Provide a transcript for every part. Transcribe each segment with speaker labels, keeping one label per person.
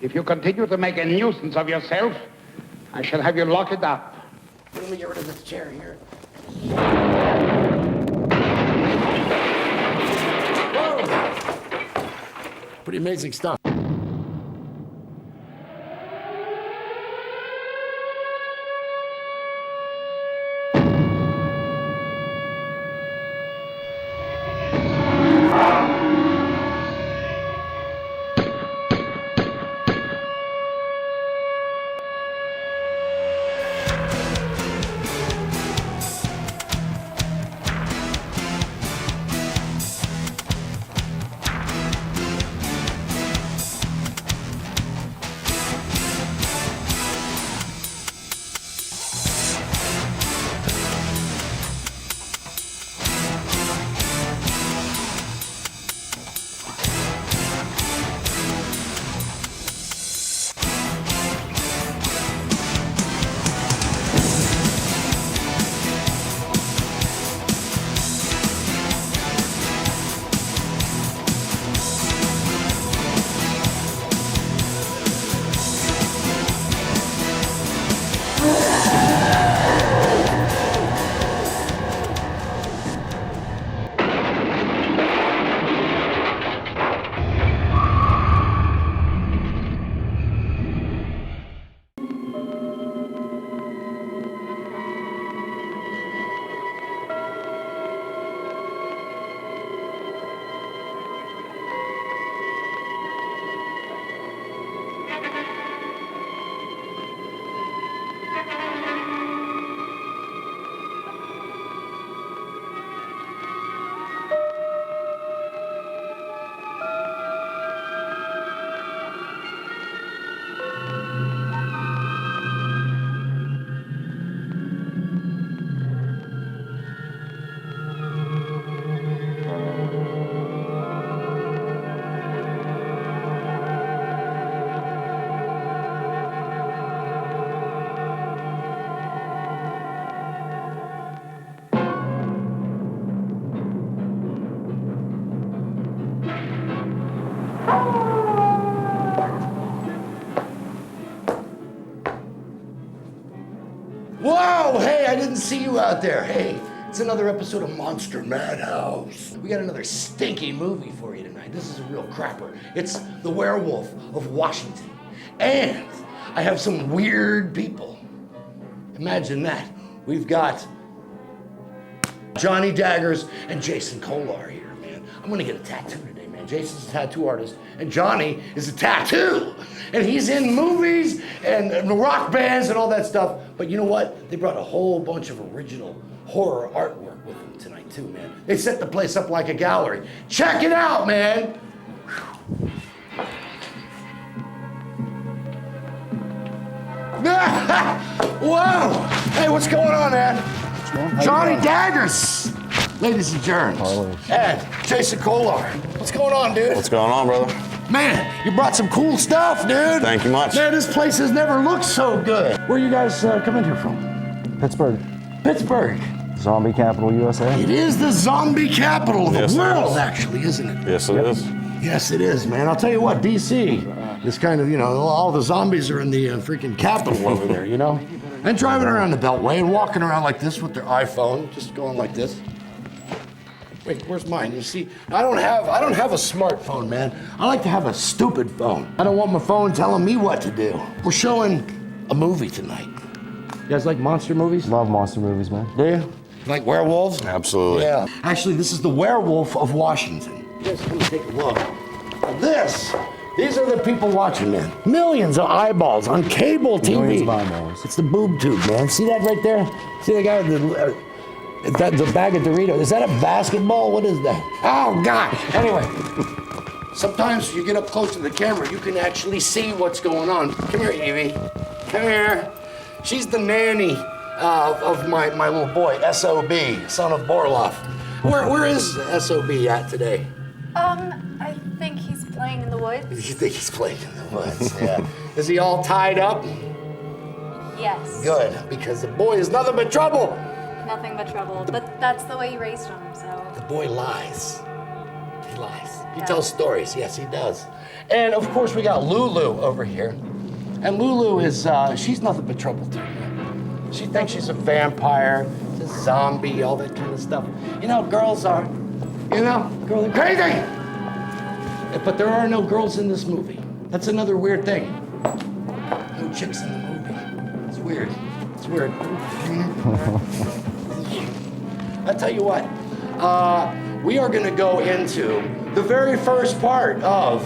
Speaker 1: If you continue to make a nuisance of yourself, I shall have you locked up.
Speaker 2: Let me get rid of this chair here. Whoa! Pretty amazing stuff. Whoa, hey, I didn't see you out there. Hey, it's another episode of Monster Madhouse. We got another stinky movie for you tonight. This is a real crapper. It's The Werewolf of Washington. And I have some weird people. Imagine that. We've got Johnny Daggers and Jason Kollar here, man. I'm gonna get a tattoo today, man. Jason's a tattoo artist, and Johnny is a tattoo. And he's in movies and rock bands and all that stuff. But you know what? They brought a whole bunch of original horror artwork with them tonight too, man. They set the place up like a gallery. Check it out, man. Whoa! Hey, what's going on, man? Johnny Daggers, ladies and germs. And Jason Kollar. What's going on, dude?
Speaker 3: What's going on, brother?
Speaker 2: Man, you brought some cool stuff, dude.
Speaker 3: Thank you much.
Speaker 2: Man, this place has never looked so good. Where you guys coming here from?
Speaker 4: Pittsburgh.
Speaker 2: Pittsburgh.
Speaker 4: Zombie capital, USA.
Speaker 2: It is the zombie capital of the world, actually, isn't it?
Speaker 3: Yes, it is.
Speaker 2: Yes, it is, man. I'll tell you what, D.C. is kind of, you know, all the zombies are in the freaking capital over there, you know? And driving around the Beltway and walking around like this with their iPhone, just going like this. Wait, where's mine? You see, I don't have a smartphone, man. I like to have a stupid phone. I don't want my phone telling me what to do. We're showing a movie tonight. You guys like monster movies?
Speaker 4: Love monster movies, man.
Speaker 2: Do you? Like werewolves?
Speaker 3: Absolutely.
Speaker 2: Yeah. Actually, this is the Werewolf of Washington. Just come take a look. Now these are the people watching, man. Millions of eyeballs on cable TV.
Speaker 4: Millions of eyeballs.
Speaker 2: It's the boob tube, man. See that right there? See the guy with the bag of Doritos? Is that a basketball? What is that? Oh, God. Anyway, sometimes you get up close to the camera, you can actually see what's going on. Come here, Evie. Come here. She's the nanny of my little boy, S.O.B., son of Borloff. Where is S.O.B. at today?
Speaker 5: I think he's playing in the woods.
Speaker 2: You think he's playing in the woods? Yeah. Is he all tied up?
Speaker 5: Yes.
Speaker 2: Good, because the boy is nothing but trouble.
Speaker 5: Nothing but trouble, but that's the way you raised him, so.
Speaker 2: The boy lies. He lies. He tells stories. Yes, he does. And of course, we got Lulu over here. And Lulu is, she's nothing but trouble too. She thinks she's a vampire, she's a zombie, all that kind of stuff. You know, girls are, girls are crazy. But there are no girls in this movie. That's another weird thing. No chicks in the movie. It's weird. It's weird. I'll tell you what. We are going to go into the very first part of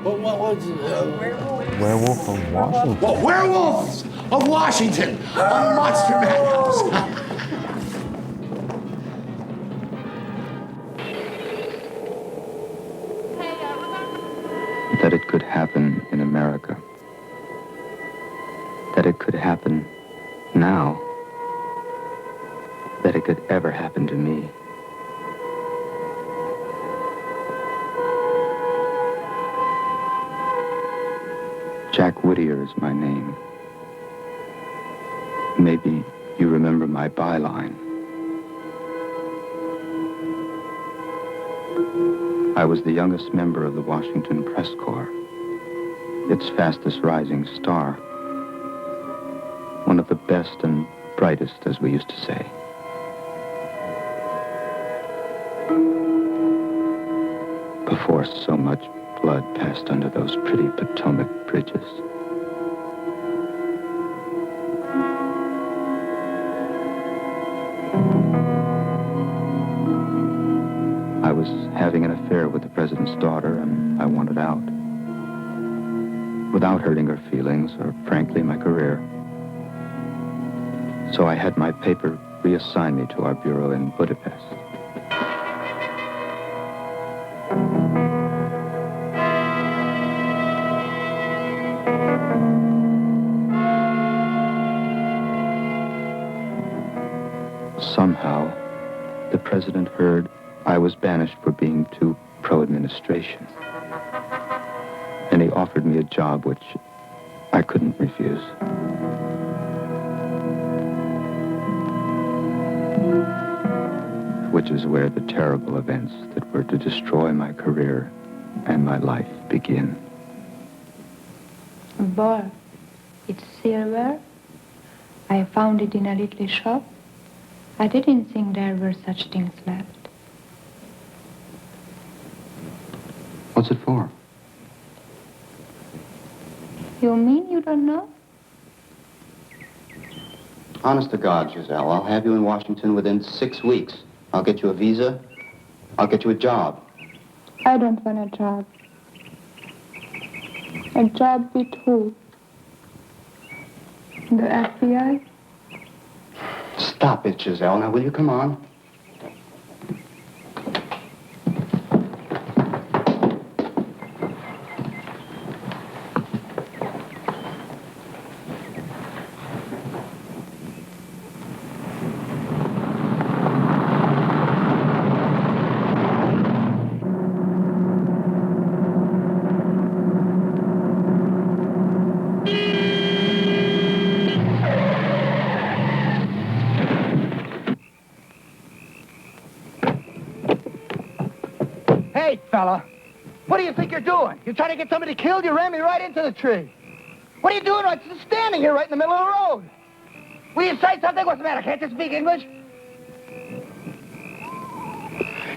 Speaker 2: what was it?
Speaker 4: Werewolf of Washington.
Speaker 2: Well, Werewolves of Washington on Monster Madhouse.
Speaker 3: That it could happen in America. That it could happen now. That it could ever happen to me. Jack Whittier is my name. Maybe you remember my byline. I was the youngest member of the Washington Press Corps, its fastest rising star. One of the best and brightest, as we used to say. Before so much blood passed under those pretty Potomac bridges. I was having an affair with the president's daughter, and I wanted out. Without hurting her feelings, or frankly, my career. So I had my paper reassign me to our bureau in Budapest. Somehow, the president heard I was banished for being too pro-administration. And he offered me a job which I couldn't refuse. Which is where the terrible events that were to destroy my career and my life begin.
Speaker 6: A ball. It's silver. I found it in a little shop. I didn't think there were such things left.
Speaker 3: What's it for?
Speaker 6: You mean you don't know?
Speaker 3: Honest to God, Giselle, I'll have you in Washington within 6 weeks. I'll get you a visa. I'll get you a job.
Speaker 6: I don't want a job. A job with who? The FBI?
Speaker 3: Stop it, Giselle. Now, will you come on?
Speaker 7: Hey, fella, what do you think you're doing? You're trying to get somebody killed? You ran me right into the tree. What are you doing? I'm just standing here right in the middle of the road. Will you say something? What's the matter? Can't you speak English?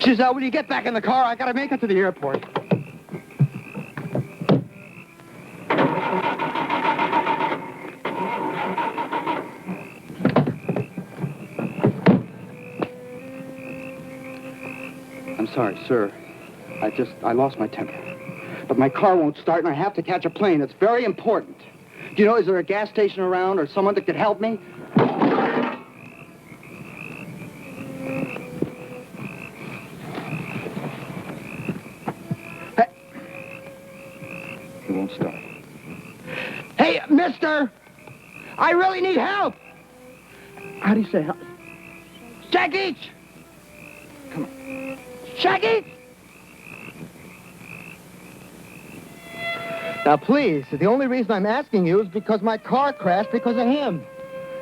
Speaker 7: Giselle, will you get back in the car? I gotta make it to the airport.
Speaker 3: I'm sorry, sir. I lost my temper. But my car won't start, and I have to catch a plane. It's very important. Do you know, is there a gas station around or someone that could help me?
Speaker 7: Hey.
Speaker 3: It won't start.
Speaker 7: Hey, mister! I really need help! How do you say help? Jackie! Come on. Jackie! Now, please, the only reason I'm asking you is because my car crashed because of him.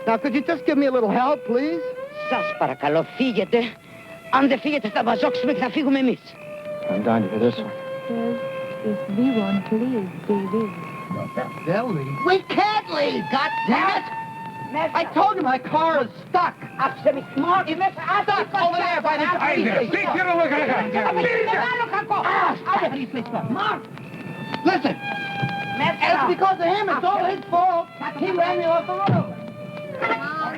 Speaker 7: Now, could you just give me a little help, please?
Speaker 8: Σας παρακαλώ, φύγετε. Αν δεν φύγετε, θα βαζόξουμε και θα φύγουμε εμείς.
Speaker 3: I'm down to hear this one.
Speaker 6: If we won't leave, they will.
Speaker 7: They'll leave. We can't leave, God damn it! I told you my car is stuck. Stuck over there by the Listen, it's because of him. It's all his fault. He ran me off the road.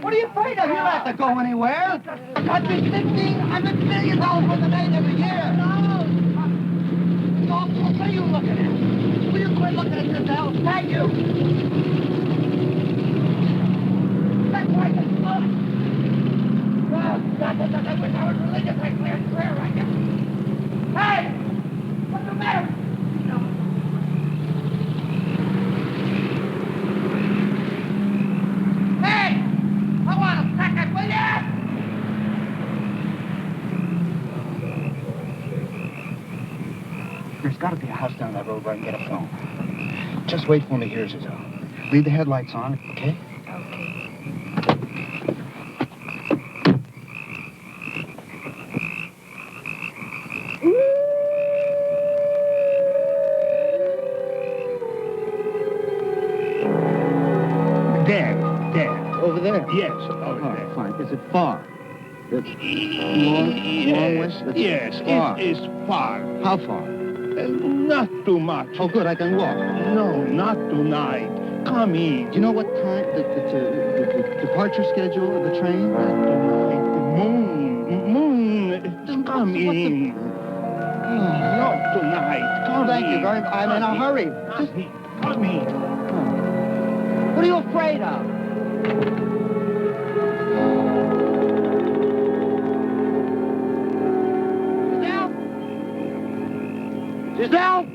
Speaker 7: What are you afraid of? You don't have to go anywhere. The country's $1,500 billion worth of aid every year. What are you looking at? Will you quit looking at yourself? Thank you. That's right. I wish I was religious. I cleared prayer right now. Hey! What's the matter? Hey! I want a second, will ya? There's got to be a house down that road where I can get a phone. Just wait for me here, Giselle. Leave the headlights on, okay?
Speaker 1: There.
Speaker 3: Over there?
Speaker 1: Yes, over there.
Speaker 3: Fine. Is it far? It's long ways?
Speaker 1: Yes,
Speaker 3: far.
Speaker 1: it is far.
Speaker 3: How far?
Speaker 1: Not too much.
Speaker 3: Oh, good, I can walk.
Speaker 1: No, not tonight. Come in.
Speaker 3: Do you know what time, the departure schedule of the train?
Speaker 1: Moon. Come in. Not tonight. Come
Speaker 3: Thank you
Speaker 1: in.
Speaker 3: very much. I'm in a hurry. Just,
Speaker 1: Come in.
Speaker 3: what are you afraid of? Giselle?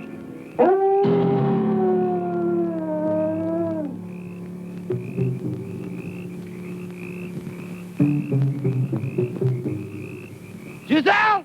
Speaker 3: Giselle?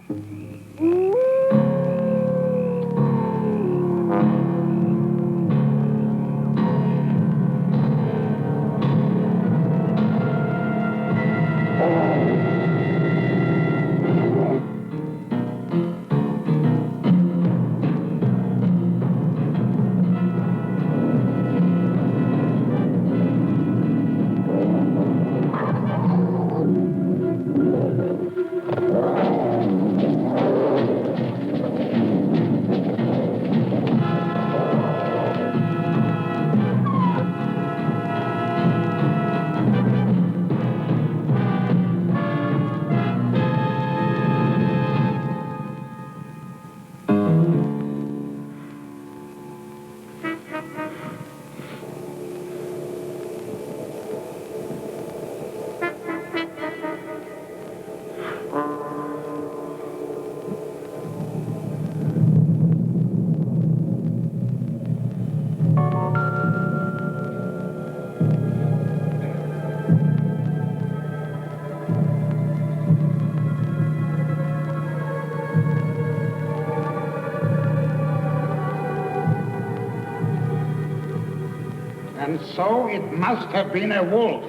Speaker 1: And so it must have been a wolf.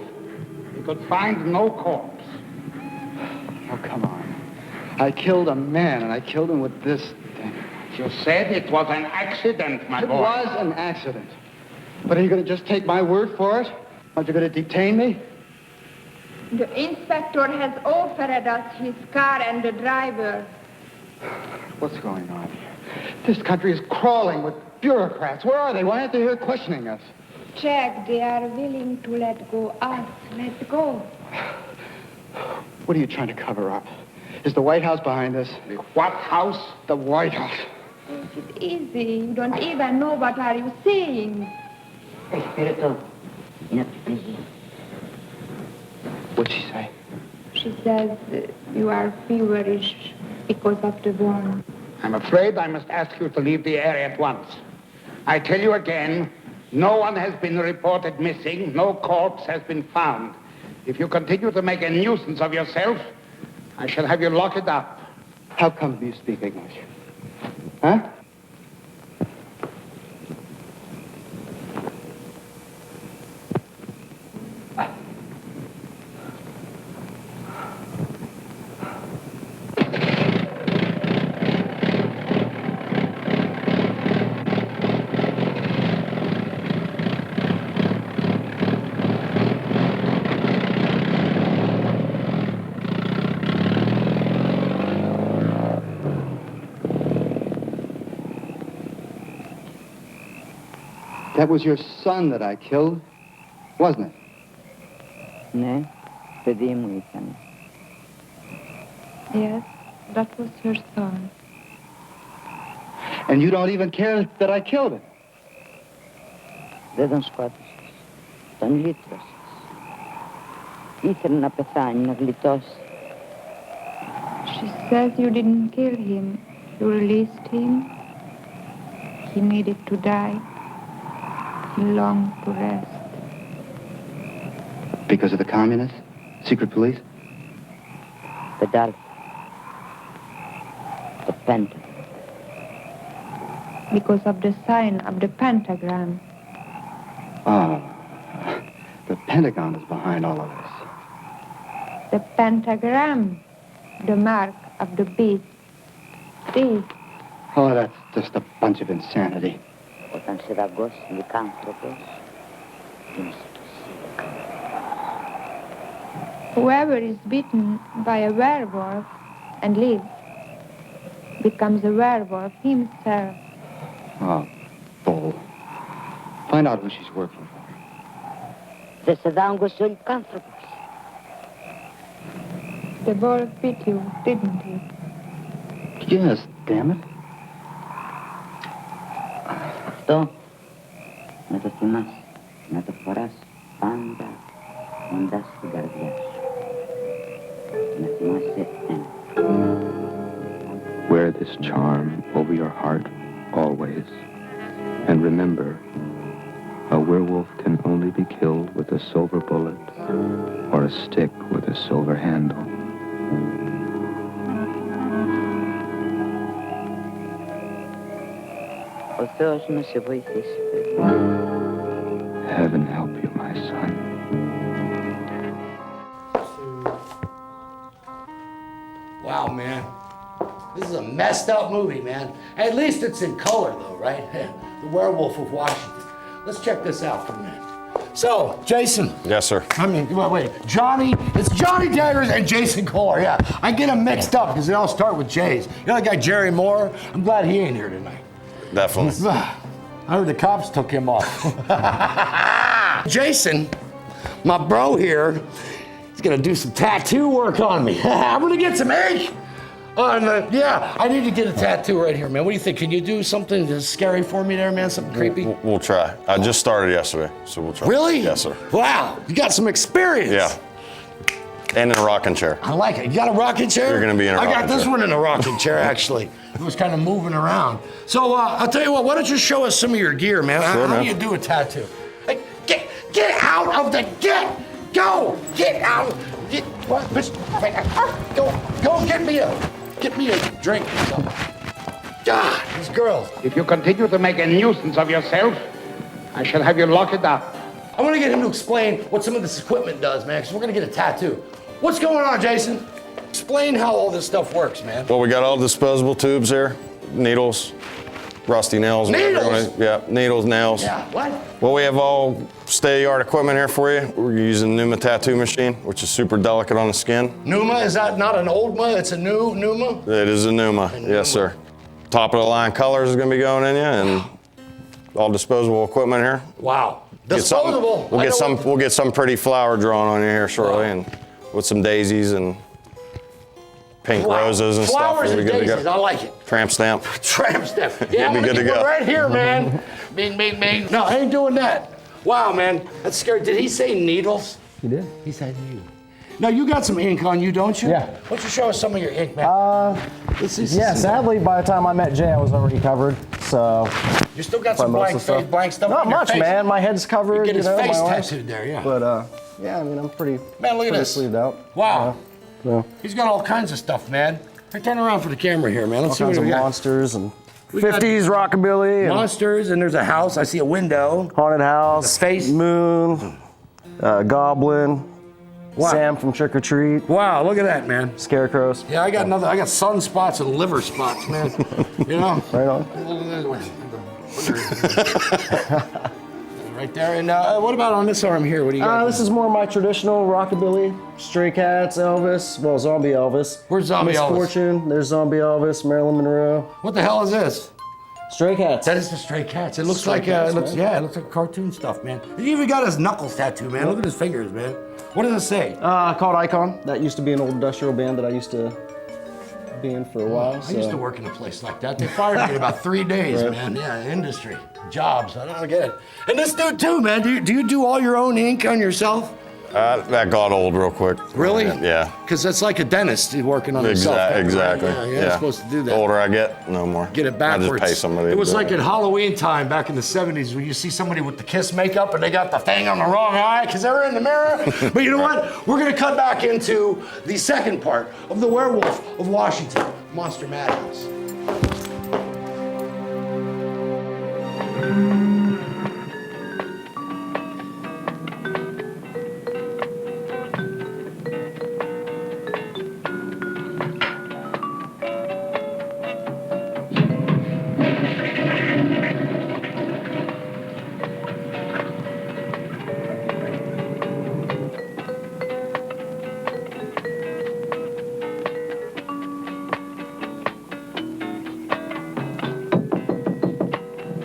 Speaker 1: We could find no corpse.
Speaker 3: Oh, come on. I killed a man, and I killed him with this thing.
Speaker 1: You said it was an accident, my boy.
Speaker 3: It was an accident. But are you going to just take my word for it? Aren't you going to detain me?
Speaker 6: The inspector has offered us his car and the driver.
Speaker 3: What's going on here? This country is crawling with bureaucrats. Where are they? Why aren't they here questioning us?
Speaker 6: Jack, they are willing to let go us. Let go.
Speaker 3: What are you trying to cover up? Is the White House behind this?
Speaker 1: The what house?
Speaker 3: The White House.
Speaker 6: Take it easy. You don't even know what are you saying.
Speaker 3: What'd she say?
Speaker 6: She says you are feverish because of the burn.
Speaker 1: I'm afraid I must ask you to leave the area at once. I tell you again, no one has been reported missing. No corpse has been found. If you continue to make a nuisance of yourself, I shall have you locked up.
Speaker 3: How come you speak English? Huh? That was your son that I killed, wasn't it?
Speaker 8: Ναι, παιδί μου ήταν.
Speaker 6: Yes, that was your son.
Speaker 3: And you don't even care that I killed him.
Speaker 8: Δεν τον σκότωσες. Τον λύτρωσες. Ήθελε να πεθάνει, να γλιτώσει.
Speaker 6: She says you didn't kill him. You released him. He needed to die. He longed to rest.
Speaker 3: Because of the communists? Secret police?
Speaker 8: The dark. The pentagon.
Speaker 6: Because of the sign of the pentagram.
Speaker 3: Oh, the Pentagon is behind all of this.
Speaker 6: The pentagram. The mark of the beast. This.
Speaker 3: Oh, that's just a bunch of insanity.
Speaker 8: Όταν σε δαγκώσει λυκάνθρωπος, είσαι το
Speaker 6: Whoever is bitten by a werewolf and lives becomes a werewolf himself.
Speaker 3: Oh, bull. Find out who she's working for.
Speaker 8: Δεν σε δάγκωσε ο λυκάνθρωπος.
Speaker 6: The wolf bit you, didn't he?
Speaker 3: Yes, damn it.
Speaker 8: Αυτό να το θυμάσαι, να το φοράς πάντα κοντά στην καρδιά σου. Να θυμάσαι ένα.
Speaker 9: Wear this charm over your heart always. And remember, a werewolf can only be killed with a silver bullet or a stick with a silver handle.
Speaker 8: Ο Θεός να σε βοηθήσει.
Speaker 9: Heaven help you, my son.
Speaker 2: Wow, man. This is a messed up movie, man. At least it's in color, though, right? The Werewolf of Washington. Let's check this out for a minute. So, Jason.
Speaker 4: Yes, sir.
Speaker 2: I mean, wait. It's Johnny Daggers and Jason Kollar, yeah. I get them mixed up because they all start with J's. You know that guy Jerry Moore? I'm glad he ain't here tonight.
Speaker 4: Definitely.
Speaker 2: I heard the cops took him off. Jason, my bro here, he's gonna do some tattoo work on me. I'm gonna get some ink. Yeah, I need to get a tattoo right here, man. What do you think? Can you do something that's scary for me there, man? Something creepy?
Speaker 4: We'll try. I just started yesterday, so we'll try.
Speaker 2: Really?
Speaker 4: Yes, sir.
Speaker 2: Wow, you got some experience.
Speaker 4: Yeah. And in a rocking chair.
Speaker 2: I like it. You got a rocking chair?
Speaker 4: You're gonna be in a
Speaker 2: I
Speaker 4: rocking
Speaker 2: got this
Speaker 4: chair.
Speaker 2: one in a rocking chair, actually. It was kind of moving around. So I'll tell you what. Why don't you show us some of your gear, man?
Speaker 4: Sure,
Speaker 2: How
Speaker 4: man.
Speaker 2: do you do a tattoo? Hey, get out of the go! Get out! Get what? Go get me a drink or something. God, these girls.
Speaker 1: If you continue to make a nuisance of yourself, I shall have you lock it up.
Speaker 2: I want to get him to explain what some of this equipment does, man, because we're going to get a tattoo. What's going on, Jason? Explain how all this stuff works, man.
Speaker 4: Well, we got all disposable tubes here, needles, rusty nails.
Speaker 2: Needles?
Speaker 4: Yeah, needles, nails.
Speaker 2: Yeah, what?
Speaker 4: Well, we have all state-of-the-art equipment here for you. We're using Numa tattoo machine, which is super delicate on the skin.
Speaker 2: Numa, is that not an old ma? It's a new Numa?
Speaker 4: It is a Numa, yes, sir. Top of the line colors is going to be going in you, and all disposable equipment here.
Speaker 2: Wow. Disposable.
Speaker 4: We'll get some pretty flower drawn on you here shortly, and with some daisies and pink roses and
Speaker 2: Flowers
Speaker 4: stuff. We'll be
Speaker 2: and
Speaker 4: good to
Speaker 2: daisies,
Speaker 4: go.
Speaker 2: I like it.
Speaker 4: Tramp stamp.
Speaker 2: Tramp stamp. Yeah, I'm
Speaker 4: be
Speaker 2: gonna
Speaker 4: good to
Speaker 2: keep
Speaker 4: go.
Speaker 2: it right here, man. Bing, bing, bing. No, I ain't doing that. Wow, man, that's scary. Did he say needles?
Speaker 10: He did.
Speaker 2: He said needles. Now, you got some ink on you, don't you?
Speaker 10: Yeah.
Speaker 2: Why don't you show us some of your ink, man?
Speaker 10: Yeah, sadly, by the time I met Jay, I was already covered, so...
Speaker 2: You still got some
Speaker 10: most of the
Speaker 2: blank stuff
Speaker 10: Not
Speaker 2: on your
Speaker 10: much,
Speaker 2: face.
Speaker 10: man. My head's covered,
Speaker 2: You get his
Speaker 10: know,
Speaker 2: face
Speaker 10: my arms.
Speaker 2: tattooed there, yeah.
Speaker 10: But, yeah, I mean, I'm pretty,
Speaker 2: Man, look at
Speaker 10: pretty
Speaker 2: this.
Speaker 10: sleeved out.
Speaker 2: Wow.
Speaker 10: Yeah.
Speaker 2: He's got all kinds of stuff, man. Hey, turn around for the camera here, man.
Speaker 10: All
Speaker 2: Let's see
Speaker 10: kinds
Speaker 2: what
Speaker 10: of
Speaker 2: we got.
Speaker 10: monsters and
Speaker 2: We got
Speaker 10: 50s rockabilly. And
Speaker 2: Monsters, and there's a house. I see a window.
Speaker 10: haunted house.
Speaker 2: The face.
Speaker 10: Moon. Goblin.
Speaker 2: Wow.
Speaker 10: Sam from Trick or Treat.
Speaker 2: Wow, look at that, man.
Speaker 10: Scarecrows.
Speaker 2: Yeah, I got sunspots and liver spots, man. You know?
Speaker 10: Right on.
Speaker 2: Right there. And what about on this arm here? What do you got?
Speaker 10: This is more my traditional rockabilly. Stray Cats, Elvis. Well, Zombie Elvis.
Speaker 2: Where's Zombie Elvis?
Speaker 10: Misfortune. There's Zombie Elvis. Marilyn Monroe.
Speaker 2: What the hell is this?
Speaker 10: Stray Cats.
Speaker 2: That is the Stray Cats. It looks
Speaker 10: Stray
Speaker 2: like
Speaker 10: Cats,
Speaker 2: it looks
Speaker 10: man.
Speaker 2: yeah, it looks like cartoon stuff, man. He even got his knuckles tattoo, man. Look at his fingers, man. What does it say?
Speaker 10: Called Icon. That used to be an old industrial band that I used to be in for a while.
Speaker 2: I used to work in a place like that. They fired me in about 3 days,
Speaker 10: Right.
Speaker 2: man. Yeah, industry, jobs. I don't get it. And this dude too, man. Do you do all your own ink on yourself?
Speaker 4: That got old real quick.
Speaker 2: Really?
Speaker 4: Yeah.
Speaker 2: Because that's like a dentist working on himself.
Speaker 4: Exactly.
Speaker 2: Yeah, you're not supposed to do that.
Speaker 4: The older I get, no more.
Speaker 2: Get it backwards.
Speaker 4: I just pay somebody.
Speaker 2: It
Speaker 4: to
Speaker 2: was
Speaker 4: do
Speaker 2: like at Halloween time back in the 70s when you see somebody with the Kiss makeup and they got the thing on the wrong eye because they were in the mirror. But you know what? We're going to cut back into the second part of The Werewolf of Washington, Monster Madhouse.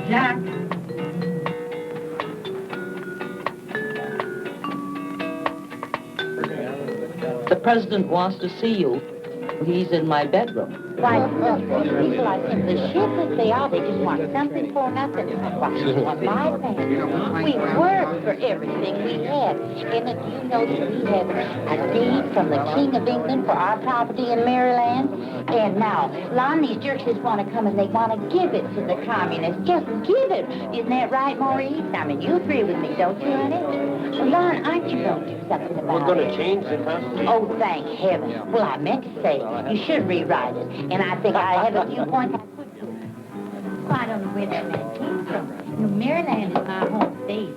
Speaker 11: Jack. The president wants to see you. He's in my bedroom.
Speaker 12: Why, people are simply shiftless. They are. They just want something for nothing. Why, want my family. We worked for everything we had. And do you know that we had a deed from the King of England for our property in Maryland? And now, Lon, these jerks just want to come and they want to give it to the communists. Just give it. Isn't that right, Maurice? I mean, you agree with me, don't you, honey? Well, Lon, aren't you going to do something about it?
Speaker 13: We're going to change the Constitution.
Speaker 12: Oh, thank heaven. Well, I meant to say, you should rewrite it. And I think I have a few points I could do. Well, I don't know where that man came from. You know, Maryland is my home state.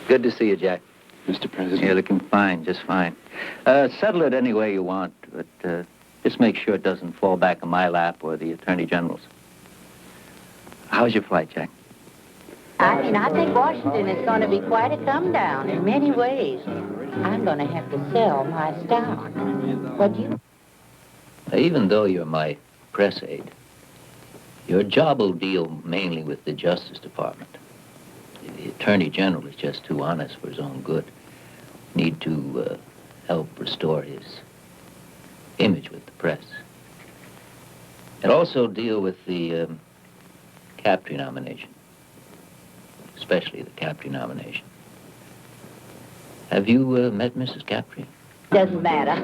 Speaker 8: Good to see you, Jack.
Speaker 9: Mr. President.
Speaker 8: You're looking fine, just fine. Settle it any way you want, but just make sure it doesn't fall back on my lap or the Attorney General's. How's your flight, Jack?
Speaker 12: I think Washington is going to be quite a come down in many ways. I'm going to have to sell my stock. What do you...
Speaker 8: Even though you're my press aide, your job will deal mainly with the Justice Department. The Attorney General is just too honest for his own good. Need to help restore his image with the press. And also deal with the Captree nomination, especially the Captree nomination. Have you met Mrs. Captree?
Speaker 12: Doesn't matter.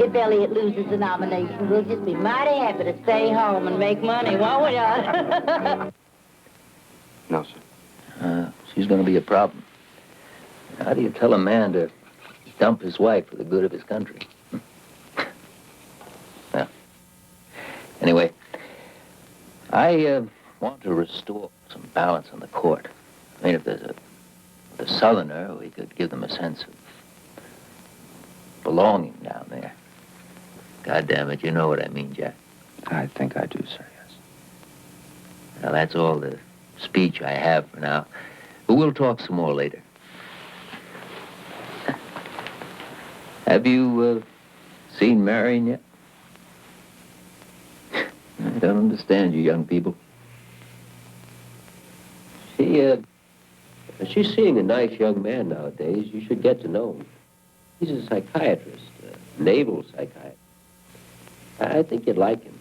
Speaker 12: If Elliot loses the nomination, we'll just be mighty happy to stay home and make money, won't we, Don?
Speaker 9: No, sir.
Speaker 8: She's going to be a problem. How do you tell a man to dump his wife for the good of his country? Well, anyway, I want to restore some balance on the court. I mean, if there's a Southerner, we could give them a sense of belonging down there. God damn it, you know what I mean, Jack.
Speaker 9: I think I do, sir, yes.
Speaker 8: Now, that's all the speech I have for now. But we'll talk some more later. Have you seen Marion yet? I don't understand you young people. She's seeing a nice young man nowadays. You should get to know him. He's a psychiatrist, a naval psychiatrist. I think you'd like him.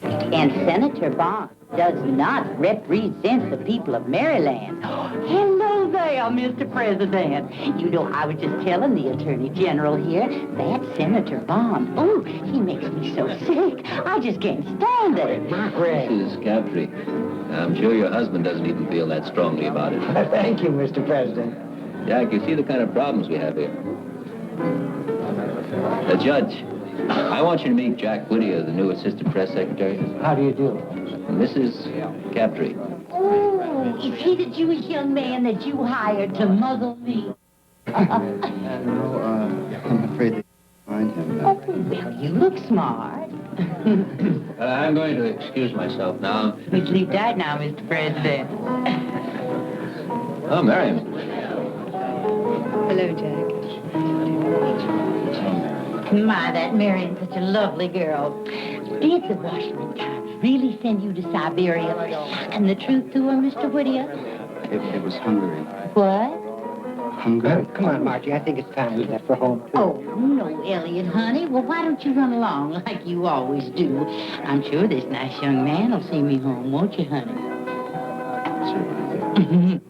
Speaker 12: And Senator Bond does not represent the people of Maryland. Hello there, Mr. President. You know, I was just telling the Attorney General here, that Senator Bond, oh, he makes me so sick. I just can't stand it.
Speaker 8: Mrs. Captree, I'm sure your husband doesn't even feel that strongly about it.
Speaker 7: Thank you, Mr. President.
Speaker 8: Jack, you see the kind of problems we have here. The judge, I want you to meet Jack Whittier, the new assistant press secretary.
Speaker 7: How do you do?
Speaker 8: Mrs. Captree.
Speaker 12: Oh, is he the Jewish young man that you hired to muzzle me?
Speaker 3: No, I'm afraid
Speaker 9: Find him.
Speaker 12: Oh, well, you look smart.
Speaker 8: I'm going to excuse myself now.
Speaker 12: You sleep tight now, Mr. President.
Speaker 8: Oh, Marion.
Speaker 6: Hello, Jack.
Speaker 12: My, that Marion's such a lovely girl. Did the Washington Times really send you to Siberia? And the truth to her, Mr. Whittier?
Speaker 9: It was Hungary.
Speaker 12: What?
Speaker 9: Hungary?
Speaker 7: Come on, Margie. I think it's time we left for home, too.
Speaker 12: Oh, no, Elliot, honey. Well, why don't you run along like you always do? I'm sure this nice young man will see me home, won't you, honey?
Speaker 9: Certainly.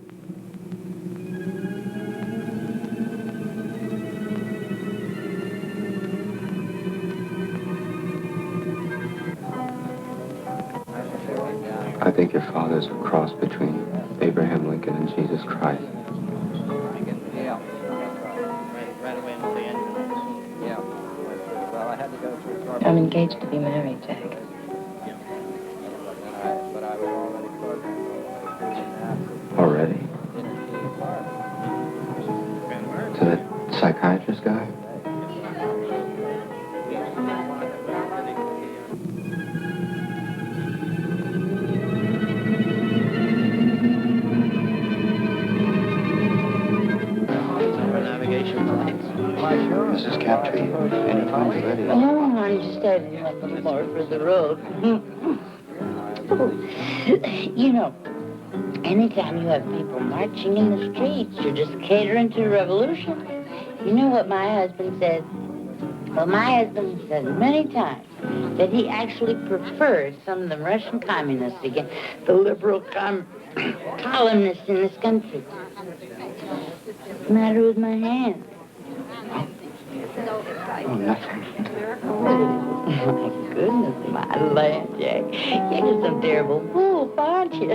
Speaker 9: I think your father's a cross between Abraham Lincoln and Jesus Christ.
Speaker 6: I'm engaged to be married, Jack.
Speaker 9: Already? To that psychiatrist guy? Mrs. Captree, anytime you're ready.
Speaker 12: Oh, I'm just adding a little more for the road. You know, anytime you have people marching in the streets, you're just catering to a revolution. You know what my husband says? Well, my husband says many times that he actually prefers some of the Russian communists against the liberal colonists in this country. What's the matter with my hand?
Speaker 9: Oh, nothing.
Speaker 12: My goodness, my land, Jack. You're just some terrible wolf, aren't you?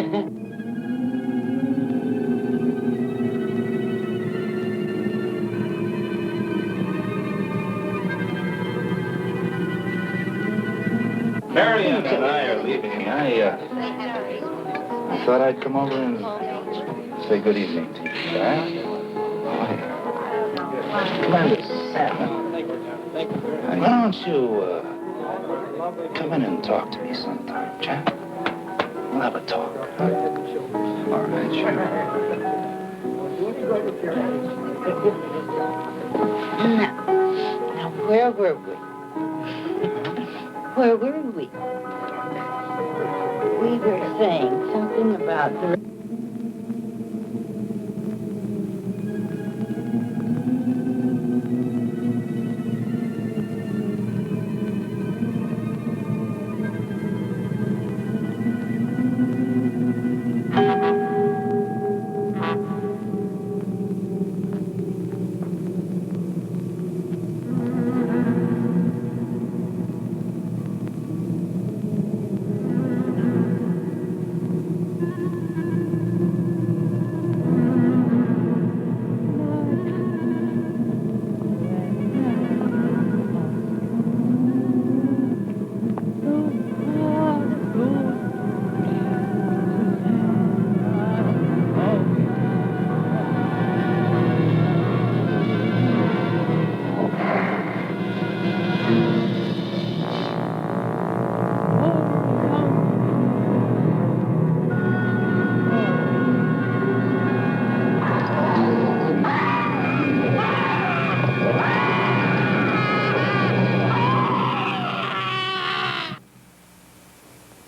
Speaker 13: Marion and I are leaving. I thought I'd come over and say good evening to you, Jack. Tremendous. Why don't you come in and talk to me sometime, Jack? We'll have a talk. All right, sure.
Speaker 12: Now, where were we? Where were we? We were saying something about the...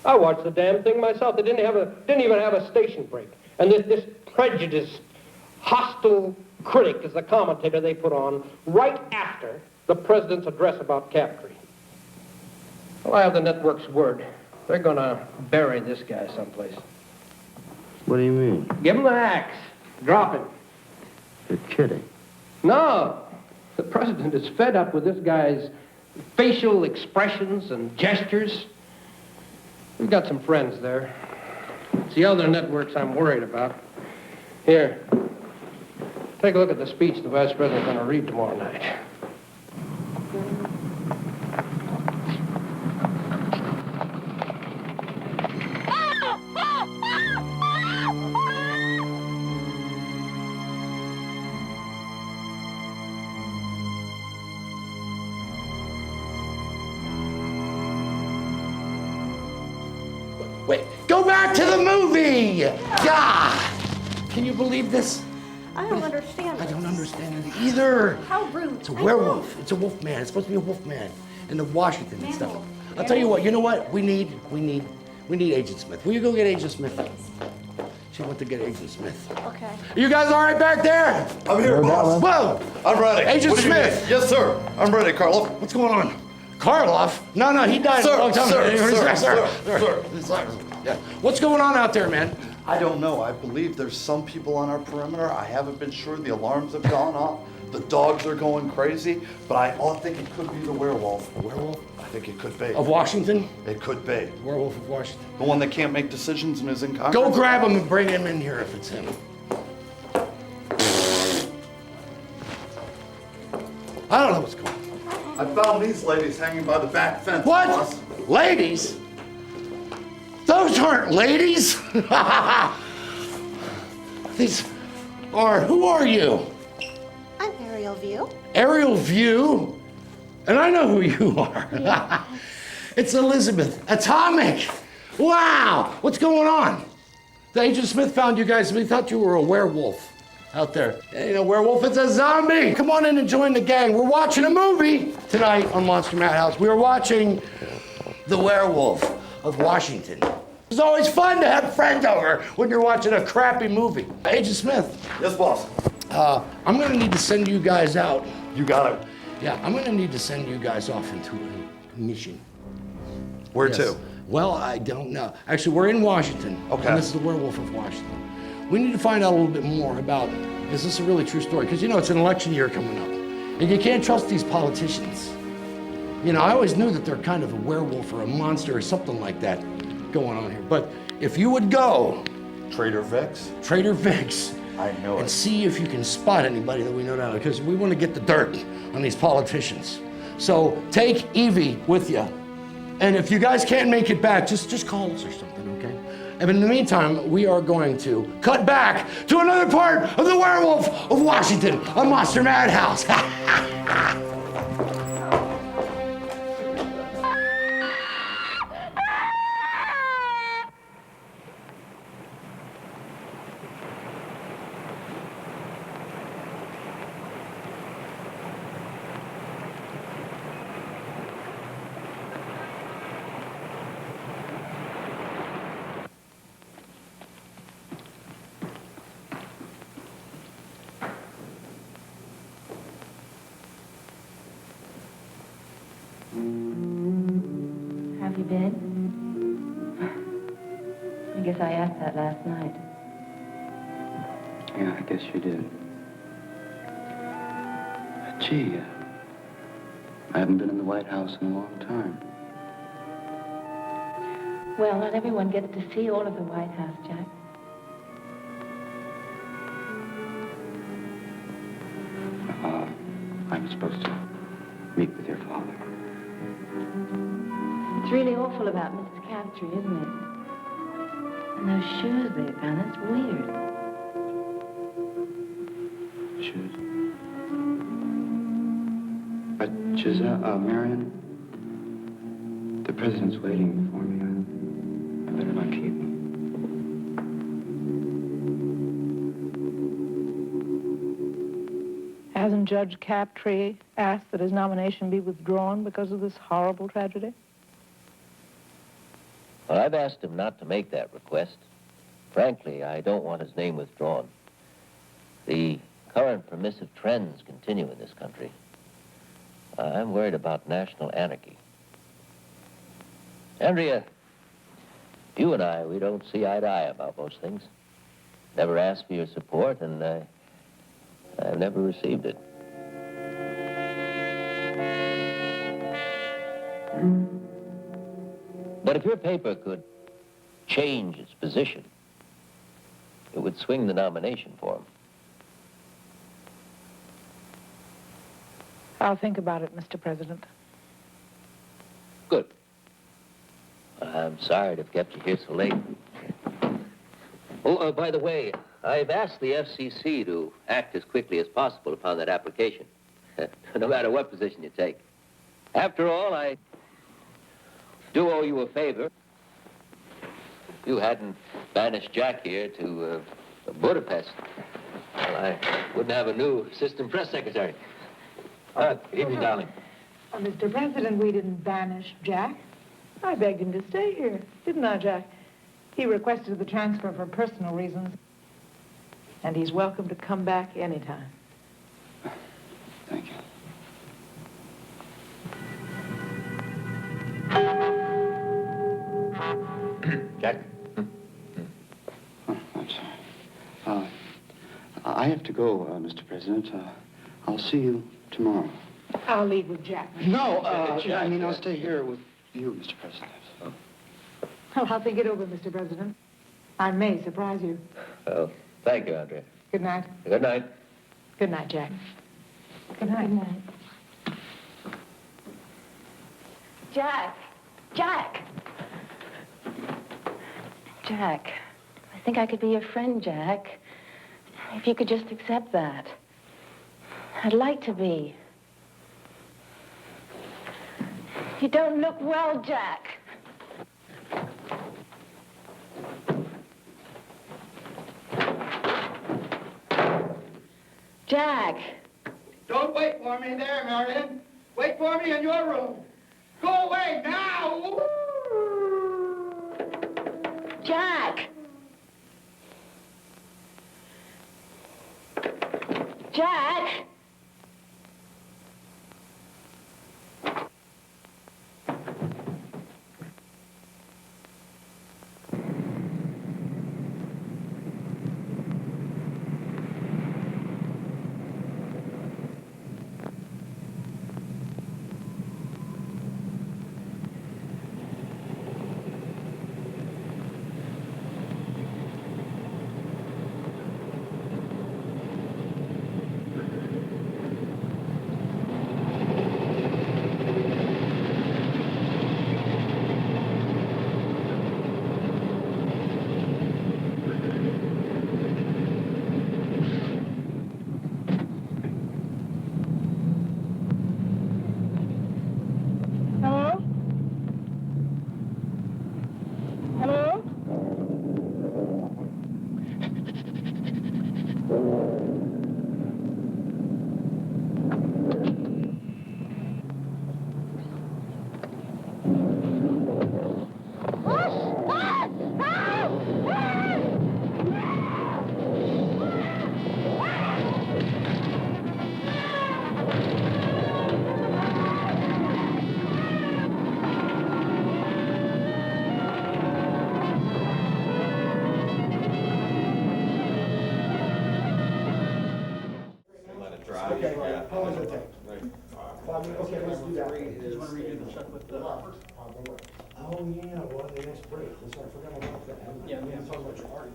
Speaker 14: I watched the damn thing myself. They didn't even have a station break. And this prejudiced, hostile critic is the commentator they put on right after the president's address about Captree. Well, I have the network's word. They're gonna bury this guy someplace.
Speaker 9: What do you mean?
Speaker 14: Give him the axe. Drop him.
Speaker 9: You're kidding.
Speaker 14: No. The president is fed up with this guy's facial expressions and gestures. We've got some friends there. It's the other networks I'm worried about. Here, take a look at the speech the vice president's going to read tomorrow night.
Speaker 2: back to the movie! God! Can you believe this?
Speaker 15: I don't understand.
Speaker 2: I don't understand it either.
Speaker 15: How rude.
Speaker 2: It's a werewolf. It's a wolf man. It's supposed to be a wolf man in the Washington and stuff. I'll tell you what. You know what? We need Agent Smith. Will you go get Agent Smith? She went to get Agent Smith.
Speaker 15: Okay.
Speaker 2: Are you guys all right back there?
Speaker 16: I'm here, boss.
Speaker 2: Whoa!
Speaker 16: I'm ready.
Speaker 2: Agent
Speaker 16: What do you
Speaker 2: Smith.
Speaker 16: need? Yes, sir. I'm ready, Karloff.
Speaker 2: What's going on? Karloff? No, he died
Speaker 16: Sir,
Speaker 2: a long time
Speaker 16: sir,
Speaker 2: ago.
Speaker 16: sir.
Speaker 2: Yeah. What's going on out there, man?
Speaker 16: I don't know. I believe there's some people on our perimeter. I haven't been sure. The alarms have gone off. The dogs are going crazy. But I think it could be the werewolf.
Speaker 2: The werewolf?
Speaker 16: I think it could be.
Speaker 2: Of Washington?
Speaker 16: It could be.
Speaker 2: The werewolf of Washington.
Speaker 16: The one that can't make decisions and is in Congress?
Speaker 2: Go grab him and bring him in here if it's him. I don't know what's going on.
Speaker 16: I found these ladies hanging by the back fence.
Speaker 2: What?
Speaker 16: Boss.
Speaker 2: Ladies? Those aren't ladies. These are, who are you?
Speaker 15: I'm Aerial View.
Speaker 2: Aerial View? And I know who you are. It's Elizabeth. Tomic. Wow. What's going on? The Agent Smith found you guys. We thought you were a werewolf out there. Ain't a werewolf, it's a zombie. Come on in and join the gang. We're watching a movie tonight on Monster Madhouse. We are watching The Werewolf of Washington. It's always fun to have friends over when you're watching a crappy movie. Agent Smith.
Speaker 16: Yes, boss.
Speaker 2: I'm gonna need to send you guys out.
Speaker 16: You got it.
Speaker 2: Yeah, I'm gonna need to send you guys off into a mission.
Speaker 16: Where
Speaker 2: Yes.
Speaker 16: to?
Speaker 2: Well, I don't know. Actually, we're in Washington.
Speaker 16: Okay.
Speaker 2: And this is the Werewolf of Washington. We need to find out a little bit more about, is this a really true story? Because, you know, it's an election year coming up. And you can't trust these politicians. You know, I always knew that they're kind of a werewolf or a monster or something like that going on here. But if you would go...
Speaker 16: Trader Vic's?
Speaker 2: Trader Vic's.
Speaker 16: I know
Speaker 2: and
Speaker 16: it.
Speaker 2: see if you can spot anybody that we know down there, because we want to get the dirt on these politicians. So take Evie with you. And if you guys can't make it back, just call us or something, okay? And in the meantime, we are going to cut back to another part of the Werewolf of Washington, a Monster Madhouse.
Speaker 11: Have you been? I guess I asked that last night.
Speaker 9: Yeah, I guess you did. Gee, I haven't been in the White House in a long time.
Speaker 11: Well, not everyone gets to see all of the White House, Jack.
Speaker 9: I'm supposed to meet with your father.
Speaker 11: It's really awful about Mrs. Crabtree, isn't it? And those shoes they found, that's weird.
Speaker 9: Shoes. But, Giselle, Marion, the president's waiting for me. I better not keep him.
Speaker 17: Hasn't Judge Crabtree asked that his nomination be withdrawn because of this horrible tragedy?
Speaker 8: Well, I've asked him not to make that request. Frankly, I don't want his name withdrawn. The current permissive trends continue in this country. I'm worried about national anarchy. Andrea, you and I, we don't see eye to eye about most things. Never asked for your support, and I've never received it. But if your paper could change its position, it would swing the nomination for him.
Speaker 17: I'll think about it, Mr. President.
Speaker 8: Good. I'm sorry to have kept you here so late. Oh, by the way, I've asked the FCC to act as quickly as possible upon that application, no matter what position you take. After all, I do owe you a favor. you hadn't banished Jack here to Budapest, well, I wouldn't have a new assistant press secretary. Good evening, darling.
Speaker 17: Mr. President, we didn't banish Jack. I begged him to stay here, didn't I, Jack? He requested the transfer for personal reasons, and he's welcome to come back anytime.
Speaker 13: Thank you.
Speaker 8: Jack?
Speaker 13: Oh, I'm sorry. I have to go, Mr. President. I'll see you tomorrow.
Speaker 17: I'll leave with Jack.
Speaker 13: No, I mean, I'll stay here with you, Mr. President.
Speaker 17: Well, I'll think it over, Mr. President. I may surprise you.
Speaker 8: Well, thank you, Andrea.
Speaker 17: Good night.
Speaker 8: Good night.
Speaker 17: Good night, Jack. Good night. Good night.
Speaker 11: Jack! Jack! Jack, I think I could be your friend, Jack. If you could just accept that. I'd like to be. You don't look well, Jack. Jack!
Speaker 7: Don't wait for me there, Marion. Wait for me in your room. Go away now!
Speaker 11: Jack! Jack!
Speaker 2: Okay, let's do that. Do you want to redo the check with the... Oh, yeah, well, the next break. Listen, I forgot about that. Yeah, we have to talk about your art.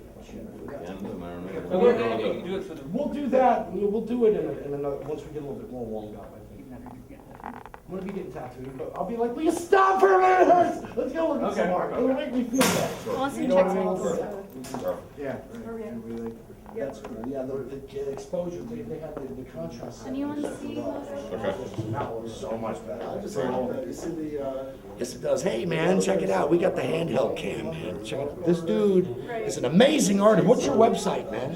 Speaker 2: We'll do that. We'll do it in another, once we get a little bit more warmed up, I think. I'm going to be getting tattooed, but I'll be like, will you stop for a minute? Let's go look at some art. It'll make me feel better.
Speaker 5: Awesome,
Speaker 2: you know what I mean?
Speaker 5: check
Speaker 2: Yeah. That's good. Yeah, the exposure, they have the contrast.
Speaker 5: And you want to see
Speaker 2: That looks so much better. Yes, it does. Hey, man, check it out. We got the handheld cam, man. Check it out. This dude is an amazing artist. What's your website, man?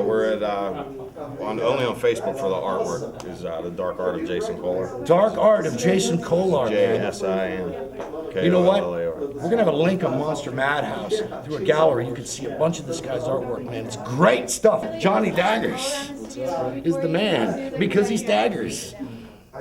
Speaker 4: We're at only on Facebook for the artwork. Is the Dark Art of Jason Kollar.
Speaker 2: Dark Art of Jason Kollar, man.
Speaker 4: JSIN.
Speaker 2: You know what? We're going to have a link on Monster Madhouse through a gallery. You can see a bunch of this guy's artwork, man. It's great stuff. Johnny Daggers is the man because he's daggers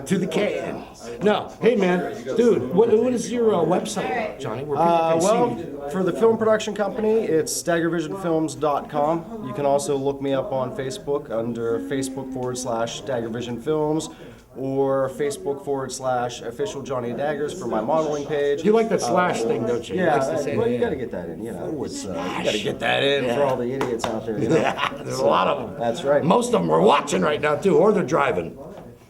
Speaker 2: to the can. No, hey, man, dude, what is your website, Johnny? Where people can see you?
Speaker 10: For the film production company, it's staggervisionfilms.com. You can also look me up on Facebook under Facebook.com/staggervisionfilms. Or Facebook.com/official Johnny Daggers for my modeling page.
Speaker 2: You like that slash thing, don't you?
Speaker 10: Yeah, well, you got to get that in, you know. It's, you got to get that in for all the idiots out there. You know?
Speaker 2: Yeah, there's a lot of them.
Speaker 10: That's right.
Speaker 2: Most of them are watching right now, too, or they're driving.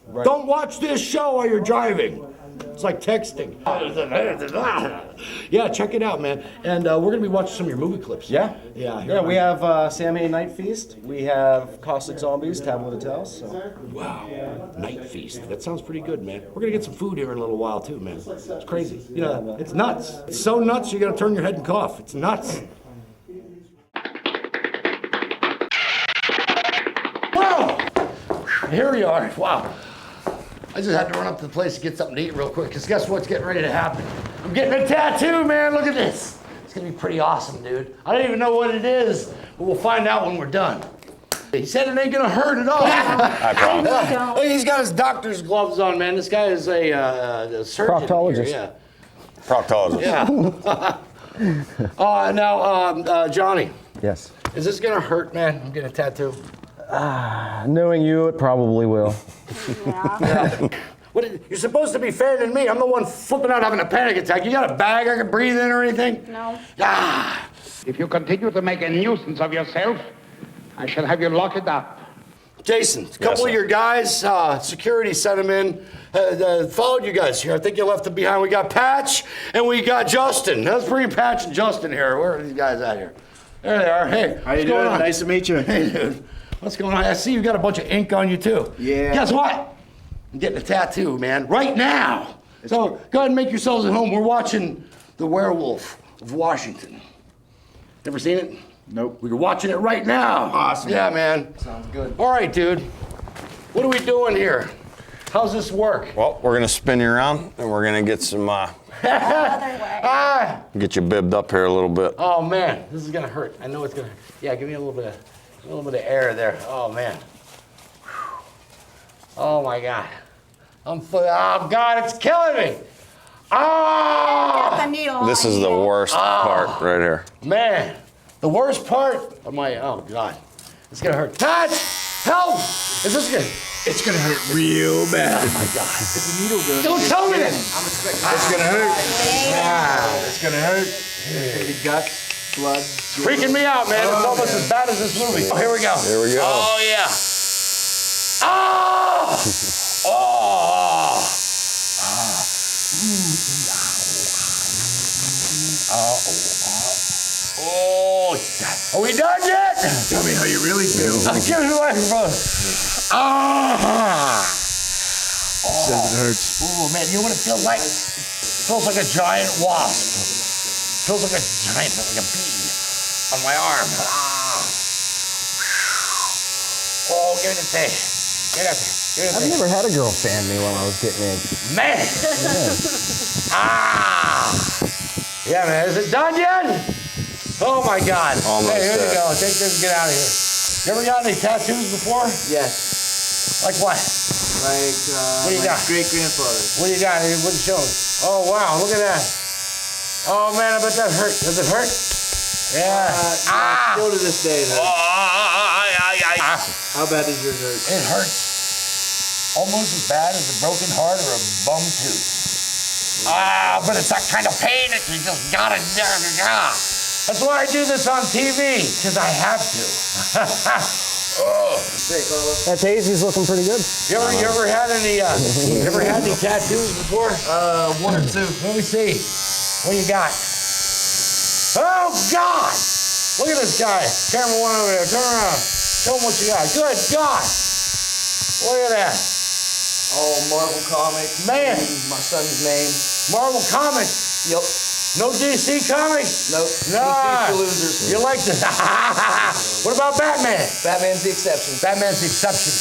Speaker 2: Right. Don't watch this show while you're driving. It's like texting. Yeah, check it out, man. And we're going to be watching some of your movie clips.
Speaker 10: Yeah?
Speaker 2: Yeah,
Speaker 10: we have Sammy Night Feast. We have Caustic Zombies, Tableau de Tell. So.
Speaker 2: Wow. Night Feast. That sounds pretty good, man. We're going to get some food here in a little while, too, man. It's crazy. You know, it's nuts. It's so nuts, you're going to turn your head and cough. It's nuts. Here we are. Wow. I just had to run up to the place to get something to eat real quick, because guess what's getting ready to happen? I'm getting a tattoo, man. Look at this. It's going to be pretty awesome, dude. I don't even know what it is, but we'll find out when we're done. He said it ain't going to hurt at all.
Speaker 4: I promise.
Speaker 2: Look, he's got his doctor's gloves on, man. This guy is a surgeon.
Speaker 18: Proctologist.
Speaker 2: Here.
Speaker 4: Proctologist.
Speaker 2: Yeah. Now, Johnny.
Speaker 18: Yes.
Speaker 2: Is this going to hurt, man? I'm getting a tattoo.
Speaker 18: Knowing you, it probably will.
Speaker 2: Yeah. You're supposed to be fanning me. I'm the one flipping out having a panic attack. You got a bag I can breathe in or anything?
Speaker 5: No.
Speaker 2: Ah.
Speaker 1: If you continue to make a nuisance of yourself, I shall have you lock it up.
Speaker 2: Jason, a couple of your guys, security sent them in, followed you guys here. I think you left them behind. We got Patch and we got Justin. Let's bring Patch and Justin here. Where are these guys at here? There they are. Hey,
Speaker 19: how you doing? Nice to meet you.
Speaker 2: Hey, dude. What's going on? I see you got a bunch of ink on you, too.
Speaker 19: Yeah.
Speaker 2: Guess what? I'm getting a tattoo, man, right now. So go ahead and make yourselves at home. We're watching The Werewolf of Washington. Ever seen it?
Speaker 19: Nope.
Speaker 2: We're watching it right now.
Speaker 19: Awesome.
Speaker 2: Yeah, man.
Speaker 19: Sounds good.
Speaker 2: All right, dude. What are we doing here? How's this work?
Speaker 4: Well, we're gonna spin you around and we're gonna get some, get you bibbed up here a little bit.
Speaker 2: Oh man, this is gonna hurt. I know it's gonna. Yeah, give me a little bit of air there. Oh man. Whew. Oh my God. Oh God, it's killing me. Oh!
Speaker 4: This is the worst part right here.
Speaker 2: Man, the worst part of my. Oh God, it's gonna hurt. Touch! Help! Is this good? It's gonna hurt real bad. Oh my God.
Speaker 19: Is the needle good?
Speaker 2: Don't tell me that.
Speaker 19: I'm expecting.
Speaker 2: It's gonna hurt.
Speaker 19: Yeah. It's gonna hurt. It's gonna be guts, blood.
Speaker 2: Freaking me out, man. It's almost as bad as this movie. Oh, here we go.
Speaker 4: Here we go.
Speaker 2: Oh yeah. Oh! Oh! Oh! Are we done yet?
Speaker 19: Tell me how you really feel.
Speaker 2: Give me the microphone. Ah!
Speaker 19: Says it hurts.
Speaker 2: Oh man, you know what it feels like? It feels like a giant wasp. Feels like a giant, like a bee on my arm. Ah! Oh, give me the thing. Give me the thing.
Speaker 18: I've never had a girl fan me when I was getting in.
Speaker 2: Man! Ah! Yeah, man. Is it done yet? Oh my God.
Speaker 4: Almost
Speaker 2: Hey, here
Speaker 4: there.
Speaker 2: you go. Take this and get out of here. You ever got any tattoos before?
Speaker 19: Yes.
Speaker 2: Like what?
Speaker 19: Like
Speaker 2: What do you
Speaker 19: my
Speaker 2: got?
Speaker 19: great grandfather.
Speaker 2: What do you got? It wouldn't show me. Oh wow, look at that. Oh man, I bet that hurt. Does it hurt? Yeah.
Speaker 19: Still to this day, though. How bad does yours hurt?
Speaker 2: It hurts almost as bad as a broken heart or a bum tooth. But it's that kind of pain that you just gotta. That's why I do this on TV, because I have to.
Speaker 18: That daisy's looking pretty good.
Speaker 2: You ever had any tattoos before?
Speaker 19: One or two.
Speaker 2: Let me see. What do you got? Oh God! Look at this guy. Camera one over there. Turn around. Show him what you got. Good God! Look at that.
Speaker 19: Oh, Marvel comic.
Speaker 2: Man.
Speaker 19: My son's name.
Speaker 2: Marvel Comics.
Speaker 19: Yep.
Speaker 2: No DC Comics?
Speaker 19: Nope.
Speaker 2: Nah.
Speaker 19: DC's for losers.
Speaker 2: You like this? What about Batman?
Speaker 19: Batman's the exception.
Speaker 2: Batman's the exception.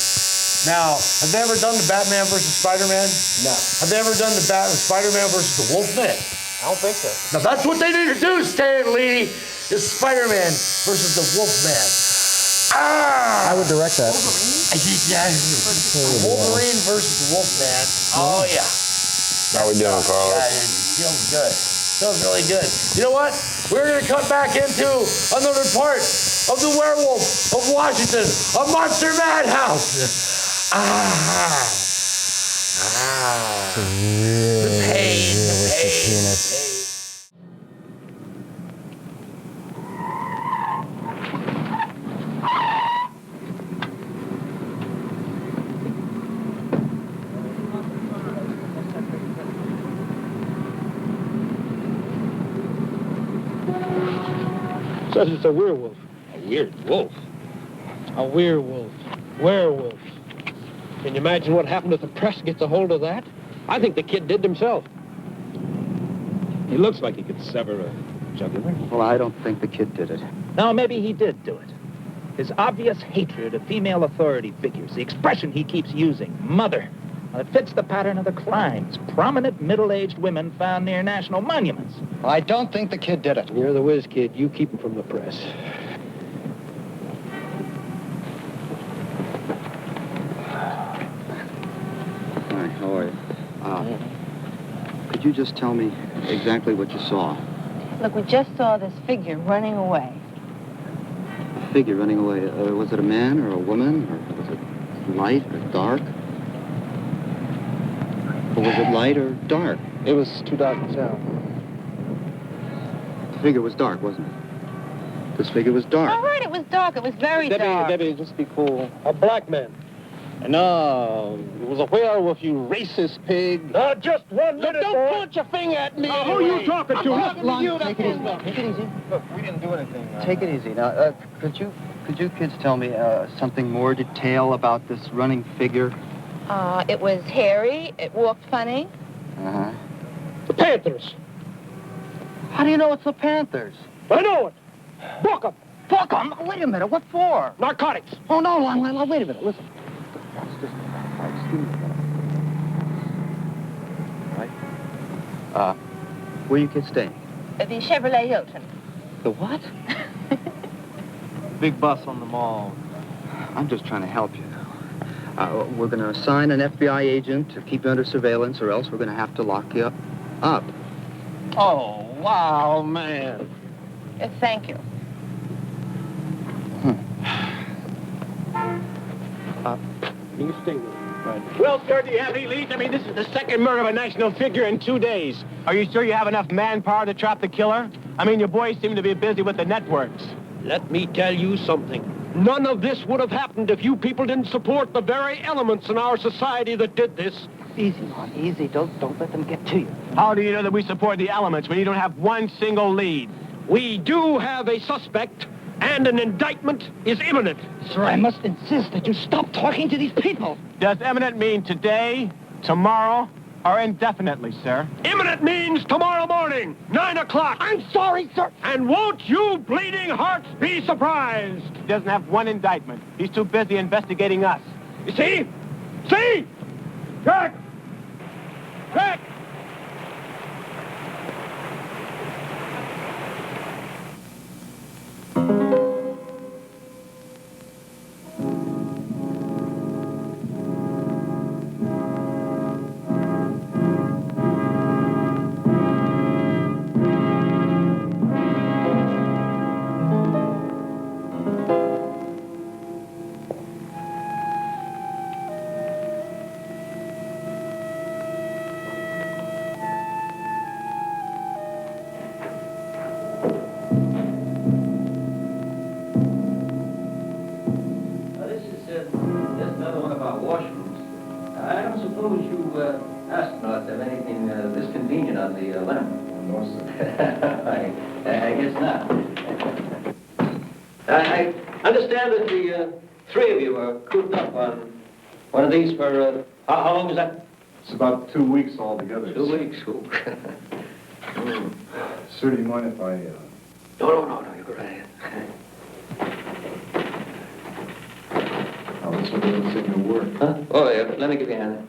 Speaker 2: Now, have they ever done the Batman versus Spider-Man?
Speaker 19: No.
Speaker 2: Have they ever done the Spider-Man versus the Wolfman?
Speaker 19: I don't think so.
Speaker 2: Now that's what they need to do, Stan Lee, is Spider-Man versus the Wolfman.
Speaker 18: I would direct that.
Speaker 2: Wolverine versus the Wolfman. Oh yeah.
Speaker 4: How we doing, Carlos?
Speaker 2: Yeah, it feels good. Feels really good. You know what? We're gonna cut back into another part of the Werewolf of Washington, a monster madhouse. The pain, the pain.
Speaker 14: Says it's a werewolf.
Speaker 13: A weird wolf.
Speaker 14: A werewolf. Werewolf. Can you imagine what happened if the press gets a hold of that? I think the kid did himself.
Speaker 13: He looks like he could sever a jugular.
Speaker 3: Well, I don't think the kid did it.
Speaker 13: No, maybe he did do it.
Speaker 20: His obvious hatred of female authority figures, the expression he keeps using, mother. Well, it fits the pattern of the crimes. Prominent middle-aged women found near national monuments.
Speaker 3: I don't think the kid did it.
Speaker 14: You're the whiz kid. You keep him from the press.
Speaker 3: Hi, how are you? Could you just tell me exactly what you saw?
Speaker 11: Look, we just saw this figure running away.
Speaker 3: A figure running away. Was it a man or a woman? Or was it light or dark? Or was it light or dark?
Speaker 14: It was too dark to tell.
Speaker 3: The figure was dark, wasn't it? This figure was dark.
Speaker 11: All right, it was dark. It was very dark.
Speaker 14: Debbie, just be cool. A black man. No, it was a werewolf, you racist pig.
Speaker 7: Just 1 minute,
Speaker 14: Don't point your finger at me.
Speaker 7: Who are you talking to?
Speaker 3: Take it easy. Take it easy.
Speaker 14: Look, we didn't do anything.
Speaker 3: Take it easy. Now, could you kids tell me something more detail about this running figure?
Speaker 11: It was hairy. It walked funny.
Speaker 3: Uh-huh.
Speaker 14: The Panthers.
Speaker 3: How do you know it's the Panthers?
Speaker 14: I know it. Book 'em.
Speaker 3: Book 'em? Wait a minute. What for?
Speaker 14: Narcotics.
Speaker 3: Oh, no. Wait a minute. Listen. Excuse me a minute. Right? Where you kids staying?
Speaker 11: The Chevrolet Hilton.
Speaker 3: The what?
Speaker 14: Big bus on the mall.
Speaker 3: I'm just trying to help you now. We're going to assign an FBI agent to keep you under surveillance, or else we're going to have to lock you up.
Speaker 14: Oh, wow, man.
Speaker 11: Thank you.
Speaker 14: You stay with him. Well, sir, do you have any leads? I mean, this is the second murder of a national figure in 2 days. Are you sure you have enough manpower to trap the killer? I mean, your boys seem to be busy with the networks. Let me tell you something. None of this would have happened if you people didn't support the very elements in our society that did this.
Speaker 3: Easy, Ron, easy. Don't let them get to you.
Speaker 14: How do you know that we support the elements when you don't have one single lead? We do have a suspect, and an indictment is imminent.
Speaker 7: Sir, I must insist that you stop talking to these people.
Speaker 14: Does imminent mean today, tomorrow, or indefinitely, sir? Imminent means tomorrow morning, 9 o'clock.
Speaker 7: I'm sorry, sir.
Speaker 14: And won't you bleeding hearts be surprised? He doesn't have one indictment. He's too busy investigating us. You see? See? Jack! Jack!
Speaker 8: astronauts have anything this convenient on the limb? No, sir. I guess not. I understand that the three of you are cooped up on one of these for, how long is that?
Speaker 21: It's about 2 weeks altogether.
Speaker 8: 2 weeks?
Speaker 21: Sir, do you mind if I...
Speaker 8: No, you go right ahead.
Speaker 21: Now, this one doesn't seem to work.
Speaker 8: Huh? Oh, yeah, let me give you a hand.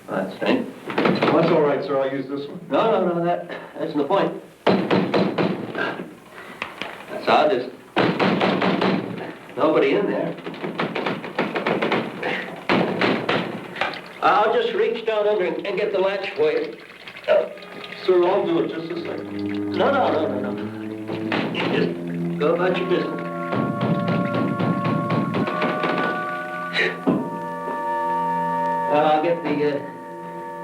Speaker 8: That's strange.
Speaker 21: Well, that's all right, sir. I'll use this one.
Speaker 8: No, that's the point. That's odd. There's nobody in there. I'll just reach down under and get the latch for you.
Speaker 21: Sir, I'll do it. Just a second.
Speaker 8: No. You just go about your business. I'll get the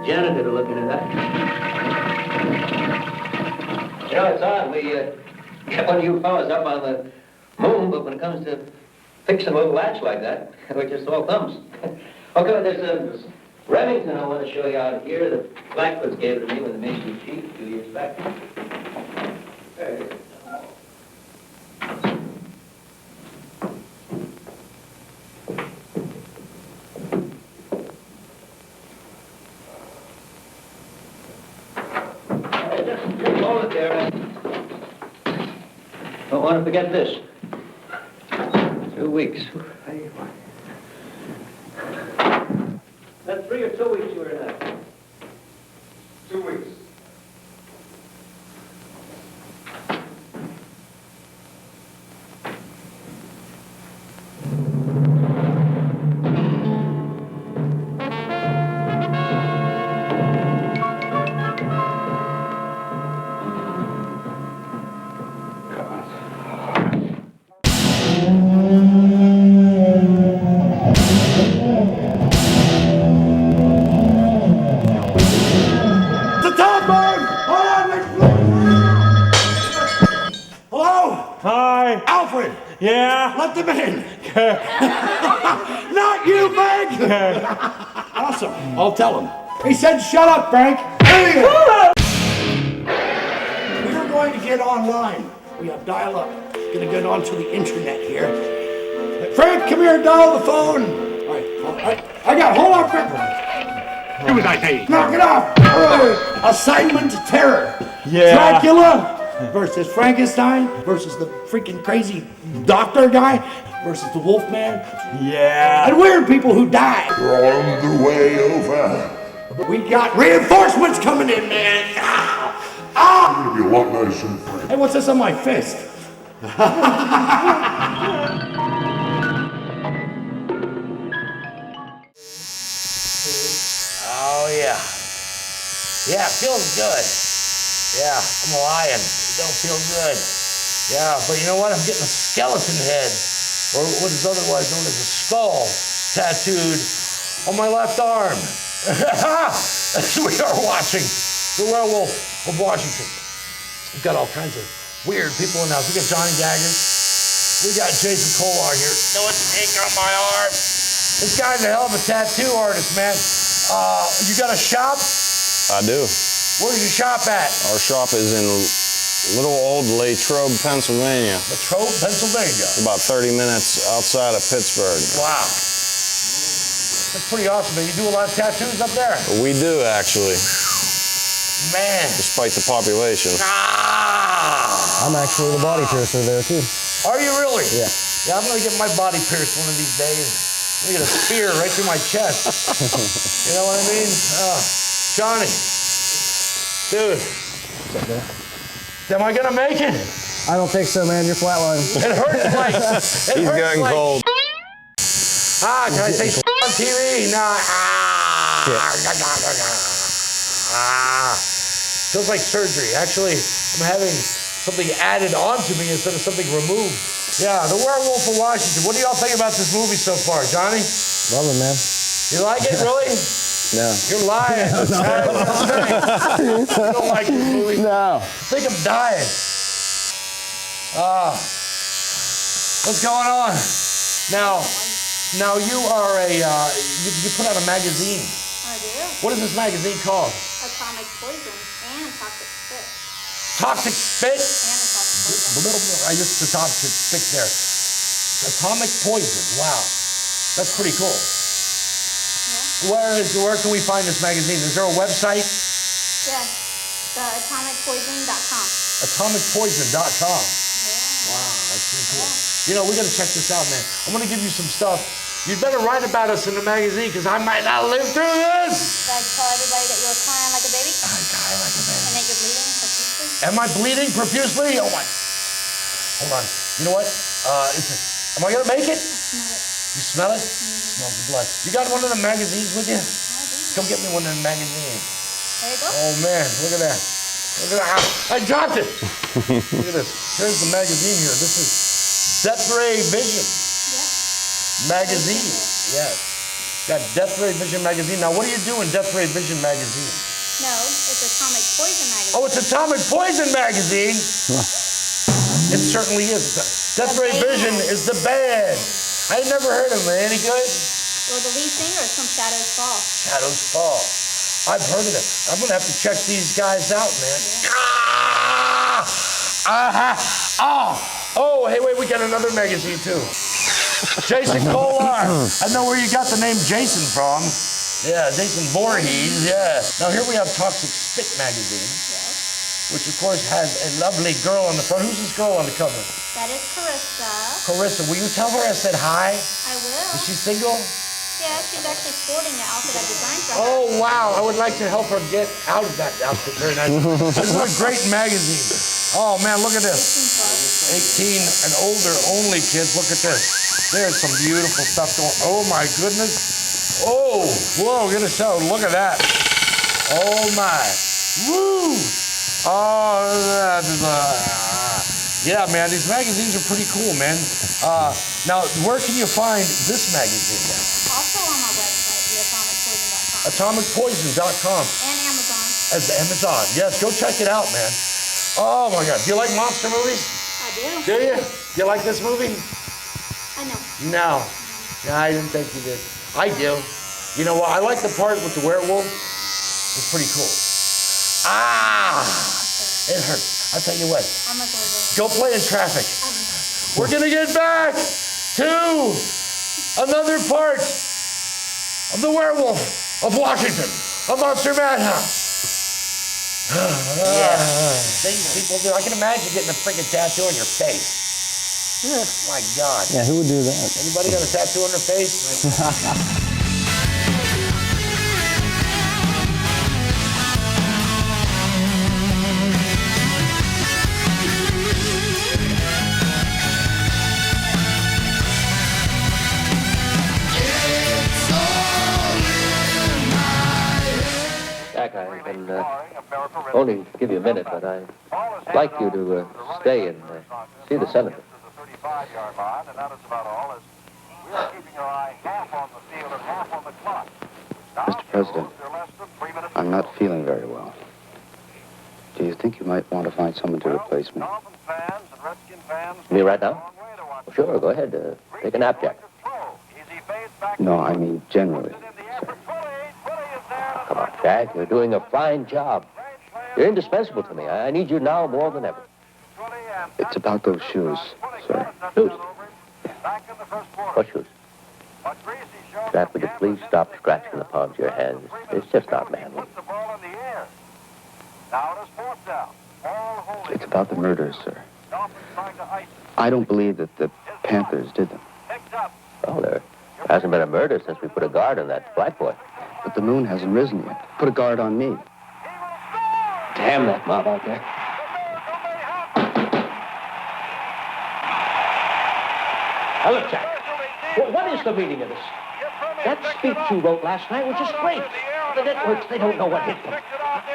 Speaker 8: janitor to look into that. You know, it's odd. We get one of you fellas up on the moon, but when it comes to fixing a little latch like that, we're just all thumbs. Okay, there's Remington I want to show you out here. The Blackfoots gave it to me when they made you chief a few years back. There. Just hold it there. want to forget this. 2 weeks. That's 3 or 2 weeks you were in there.
Speaker 21: 2 weeks.
Speaker 2: The telephone! Hold on, wait, Hello?
Speaker 6: Hi.
Speaker 2: Alfred!
Speaker 6: Yeah?
Speaker 2: Let them in! Not you, Frank! Awesome. I'll tell him. He said, shut up, Frank! We're going to get online. We have dial-up. Gonna get onto the internet here. Frank, come here, dial the phone! All right. Hold on, Frank.
Speaker 1: Do as I say.
Speaker 2: Knock it off! Assignment Terror.
Speaker 6: Yeah.
Speaker 2: Dracula versus Frankenstein versus the freaking crazy doctor guy versus the Wolfman.
Speaker 6: Yeah.
Speaker 2: And weird people who die.
Speaker 22: We're on the way over.
Speaker 2: We got reinforcements coming in, man.
Speaker 22: It's gonna be a lot nicer in front.
Speaker 2: Hey, what's this on my fist?
Speaker 23: Oh, yeah. Yeah, it feels good. Yeah, I'm lying. It don't feel good. Yeah, but you know what? I'm getting a skeleton head, or what is otherwise known as a skull, tattooed on my left arm. As we are watching The Werewolf of Washington. We've got all kinds of weird people in the house. We got Johnny Daggers. We got Jason Kollar here. No one's taking on my arm. This guy's a hell of a tattoo artist, man. You got a shop?
Speaker 4: I do.
Speaker 23: Where's your shop at?
Speaker 4: Our shop is in little old Latrobe, Pennsylvania.
Speaker 23: Latrobe, Pennsylvania.
Speaker 4: About 30 minutes outside of Pittsburgh.
Speaker 23: Wow. That's pretty awesome, man. You do a lot of tattoos up there?
Speaker 4: We do, actually.
Speaker 23: Man.
Speaker 4: Despite the population.
Speaker 18: I'm actually the body piercer there, too.
Speaker 23: Are you really?
Speaker 18: Yeah.
Speaker 23: Yeah, I'm going to get my body pierced one of these days. I'm going to get a spear right through my chest. You know what I mean? Johnny. Dude. Am I going to make it?
Speaker 18: I don't think so, man. You're flatline.
Speaker 23: It hurts like...
Speaker 4: He's getting cold.
Speaker 23: Can I say on TV? Nah. Feels like surgery. Actually, I'm having something added onto me instead of something removed. Yeah, The Werewolf of Washington. What do y'all think about this movie so far, Johnny?
Speaker 18: Love it, man.
Speaker 23: You like it, really?
Speaker 18: No.
Speaker 23: You're lying. You don't like this movie?
Speaker 18: No.
Speaker 23: I think I'm dying. What's going on? Now you are a, you put out a magazine.
Speaker 5: I do.
Speaker 23: What is this magazine called?
Speaker 5: Atomic Poison and Toxic Spit.
Speaker 23: Toxic Spit?
Speaker 5: And Atomic Poison.
Speaker 23: I used the toxic spit there. Atomic Poison, wow. That's pretty cool. Yeah. Where can we find this magazine? Is there a website?
Speaker 5: Yes, the atomicpoison.com.
Speaker 23: Atomicpoison.com. Yeah. Wow, that's pretty cool. Yeah. You know, we gotta check this out, man. I'm gonna give you some stuff. You'd better write about us in the magazine, because I might not live through this.
Speaker 5: Should I tell everybody that you were crying like a baby?
Speaker 23: I cry like a baby.
Speaker 5: And that you're bleeding profusely?
Speaker 23: Am I bleeding profusely? Oh my. Hold on. You know what? Am I gonna make it? You smell it? Smells the blood. You got one of the magazines with you? Come get me one of the magazines.
Speaker 5: There you go.
Speaker 23: Oh man, look at that. Look at that. I dropped it. Look at this. Here's the magazine here. This is Death Ray Vision magazine. Yes. Got Death Ray Vision magazine. Now, what do you do in Death Ray Vision magazine?
Speaker 5: No, it's Atomic Poison magazine.
Speaker 23: Oh, it's Atomic Poison magazine. It certainly is. Death Ray Vision is the band. I ain't never heard of them. Any good?
Speaker 5: Well, the lead singer is from Shadows Fall.
Speaker 23: Shadows Fall. I've heard of it. I'm gonna have to check these guys out, man. Oh, hey, wait, we got another magazine too. Jason Kollar. I know where you got the name Jason from. Yeah, Jason Voorhees, yeah. Now here we have Toxic Spit magazine. Yes. which of course has a lovely girl on the front. Who's this girl on the cover?
Speaker 5: That is Carissa.
Speaker 23: Carissa, will you tell her I said hi?
Speaker 5: I will.
Speaker 23: Is she single?
Speaker 5: Yeah, she's actually sporting the outfit I designed for her.
Speaker 23: Oh, wow. I would like to help her get out of that outfit. Very nice. This is a great magazine. Oh, man, look at this. 18 and older only, kids. Look at this. There's some beautiful stuff going on. Oh, my goodness. Oh, whoa, get a show. Look at that. Oh, my. Woo. Oh, that is yeah, man, these magazines are pretty cool, man. Now, where can you find this magazine now?
Speaker 5: Also on my website, theatomicpoison.com.
Speaker 23: AtomicPoison.com.
Speaker 5: And Amazon.
Speaker 23: As Amazon. Yes, go check it out, man. Oh, my God. Do you like monster movies?
Speaker 5: I do.
Speaker 23: Do you? Do you like this movie?
Speaker 5: I know.
Speaker 23: No. No, I didn't think you did. I do. You know what? I like the part with the werewolf. It's pretty cool. Ah! It hurts. I'll tell you what. Go play in traffic. We're going to get back to another part of the Werewolf of Washington, a Monster Madhouse. Yeah. Things people do. I can imagine getting a freaking tattoo on your face. My God.
Speaker 18: Yeah, who would do that?
Speaker 23: Anybody got a tattoo on their face?
Speaker 8: Jack, I've been only give you a minute, but I'd like you to stay and see the senator.
Speaker 9: Mr. President, I'm not feeling very well. Do you think you might want to find someone to replace me?
Speaker 8: Me right now? Well, sure, go ahead. Take a nap, Jack.
Speaker 9: No, I mean generally.
Speaker 8: Come on, Jack. You're doing a fine job. You're indispensable to me. I need you now more than ever.
Speaker 9: It's about those shoes, sir.
Speaker 8: Shoes? What shoes? Jack, would you please stop scratching the palms of your hands? It's just not manly.
Speaker 9: It's about the murders, sir. I don't believe that the Panthers did them.
Speaker 8: Oh, there hasn't been a murder since we put a guard on that black boy.
Speaker 9: But the moon hasn't risen yet. Put a guard on me.
Speaker 8: Damn that mob out there. Now look, Jack. What is the meaning of this? That speech you wrote last night was just great. The networks, they don't know what hit them.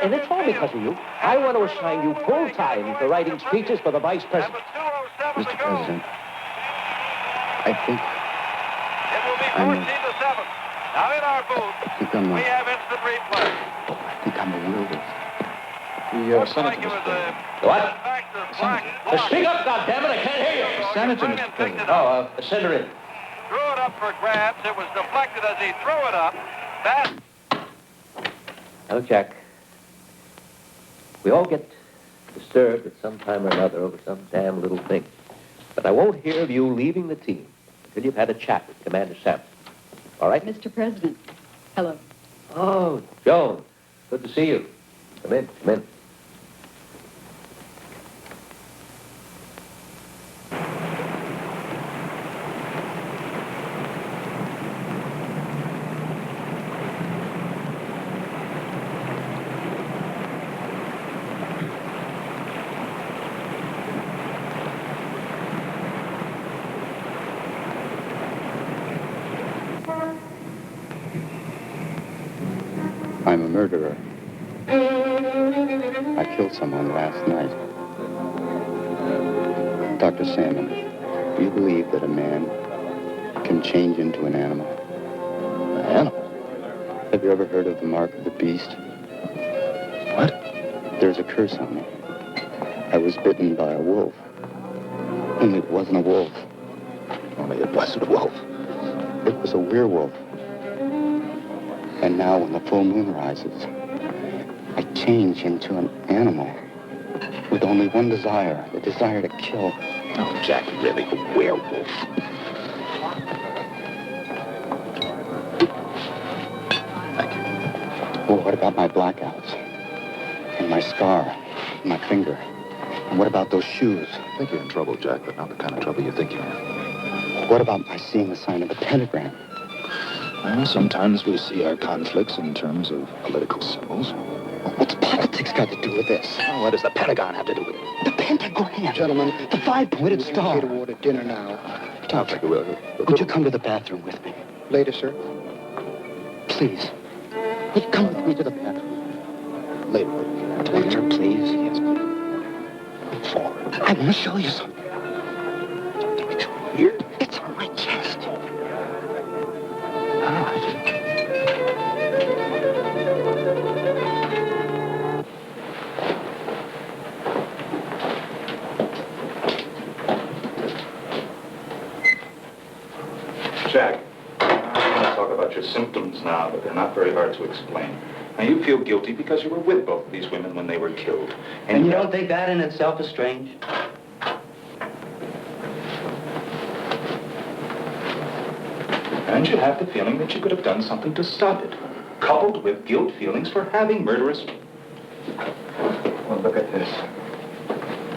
Speaker 8: And it's all because of you. I want to assign you full time for writing speeches for the vice president.
Speaker 9: Mr. President, I think I'm a werewolf.
Speaker 13: The senator,
Speaker 8: What? Speak up, goddammit, I can't hear you.
Speaker 13: The senator, Mr. President.
Speaker 8: Oh, send her in.
Speaker 12: Threw it up for grabs. It was deflected as he threw it up.
Speaker 8: Now, Jack, we all get disturbed at some time or another over some damn little thing. But I won't hear of you leaving the team until you've had a chat with Commander Sampson. All right?
Speaker 15: Mr. President, hello.
Speaker 8: Oh, Joan, good to see you. Come in, come in.
Speaker 9: I'm a murderer. I killed someone last night. Dr. Salmon, do you believe that a man can change into an animal?
Speaker 8: An animal?
Speaker 9: Have you ever heard of the mark of the beast?
Speaker 8: What?
Speaker 9: There's a curse on me. I was bitten by a wolf. Only it wasn't a wolf. Only it wasn't a wolf. It was a werewolf. And now when the full moon rises, I change into an animal with only one desire, the desire to kill.
Speaker 8: Oh, Jack, really, a werewolf.
Speaker 9: Well, what about my blackouts and my scar
Speaker 3: My finger. And what about those shoes?
Speaker 13: I think you're in trouble, Jack, but not the kind of trouble you think you're in.
Speaker 3: What about my seeing the sign of the pentagram?
Speaker 13: Well, sometimes we see our conflicts in terms of political symbols.
Speaker 3: What's politics got to do with this?
Speaker 13: Well, what does the Pentagon have to do with it?
Speaker 3: The pentagram. Gentlemen, the five-pointed star.
Speaker 13: We're here to order dinner now. I'll take a will.
Speaker 3: Would you come to the bathroom with me?
Speaker 13: Later, sir.
Speaker 3: Please. Would you come with me to the bathroom?
Speaker 13: Later.
Speaker 3: Later, please.
Speaker 13: Yes, please.
Speaker 3: Forward. I want to show you something. Here? It's on my chest.
Speaker 13: All right.
Speaker 15: Jack, I want to talk about your symptoms now, but they're not very hard to explain. Now, you feel guilty because you were with both of these women when they were killed.
Speaker 3: And you don't think that in itself is strange?
Speaker 15: And you have the feeling that you could have done something to stop it, coupled with guilt feelings for having murderous... Well, look at this.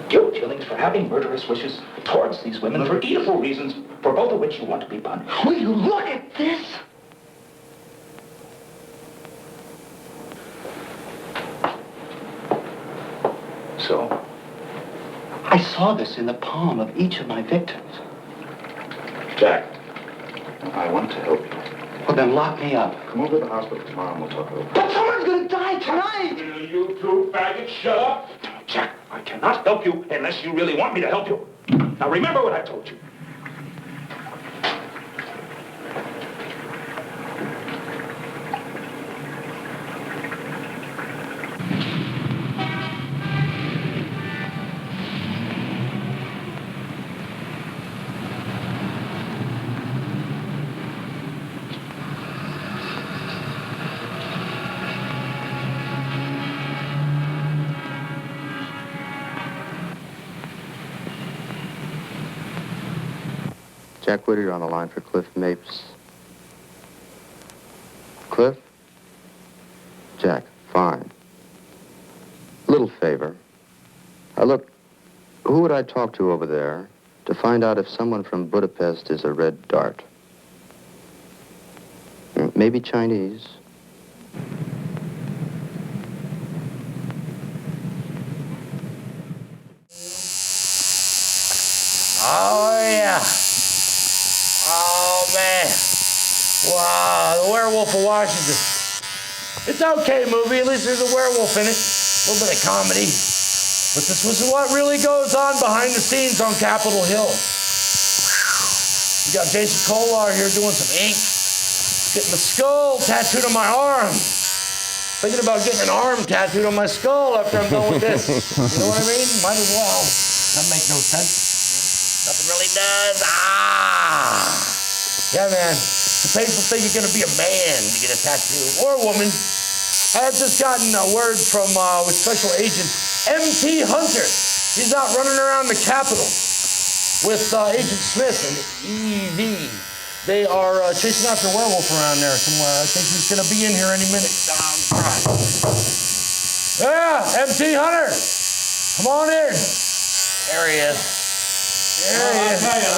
Speaker 15: Guilt feelings for having murderous wishes towards these women for evil reasons, for both of which you want to be punished.
Speaker 3: Will you look at this?
Speaker 15: So?
Speaker 3: I saw this in the palm of each of my victims.
Speaker 15: Jack, I want to help you.
Speaker 3: Well, then lock me up.
Speaker 15: Come over to the hospital tomorrow and we'll talk over it.
Speaker 3: But someone's gonna die tonight!
Speaker 15: You two faggots, shut up! Jack, I cannot help you unless you really want me to help you. Now remember what I told you.
Speaker 9: Jack Whittier on the line for Cliff Mapes. Cliff? Jack, fine. Little favor. Look, who would I talk to over there to find out if someone from Budapest is a red dart? Maybe Chinese.
Speaker 23: Oh, yeah. Oh, man. Wow, The Werewolf of Washington. It's an okay movie. At least there's a werewolf in it. A little bit of comedy. But this was what really goes on behind the scenes on Capitol Hill. You got Jason Kollar here doing some ink. Getting the skull tattooed on my arm. Thinking about getting an arm tattooed on my skull after I'm done with this. You know what I mean? Might as well. That makes no sense. Nothing really does. Yeah, man. It's a painful thing. You're going to be a man to get a tattoo. Or a woman. I had just gotten a word from with Special Agent M.T. Hunter. He's out running around the Capitol with Agent Smith and E.V. They are chasing after a werewolf around there somewhere. I think he's going to be in here any minute. Yeah, M.T. Hunter. Come on in. There he is.
Speaker 16: I tell you,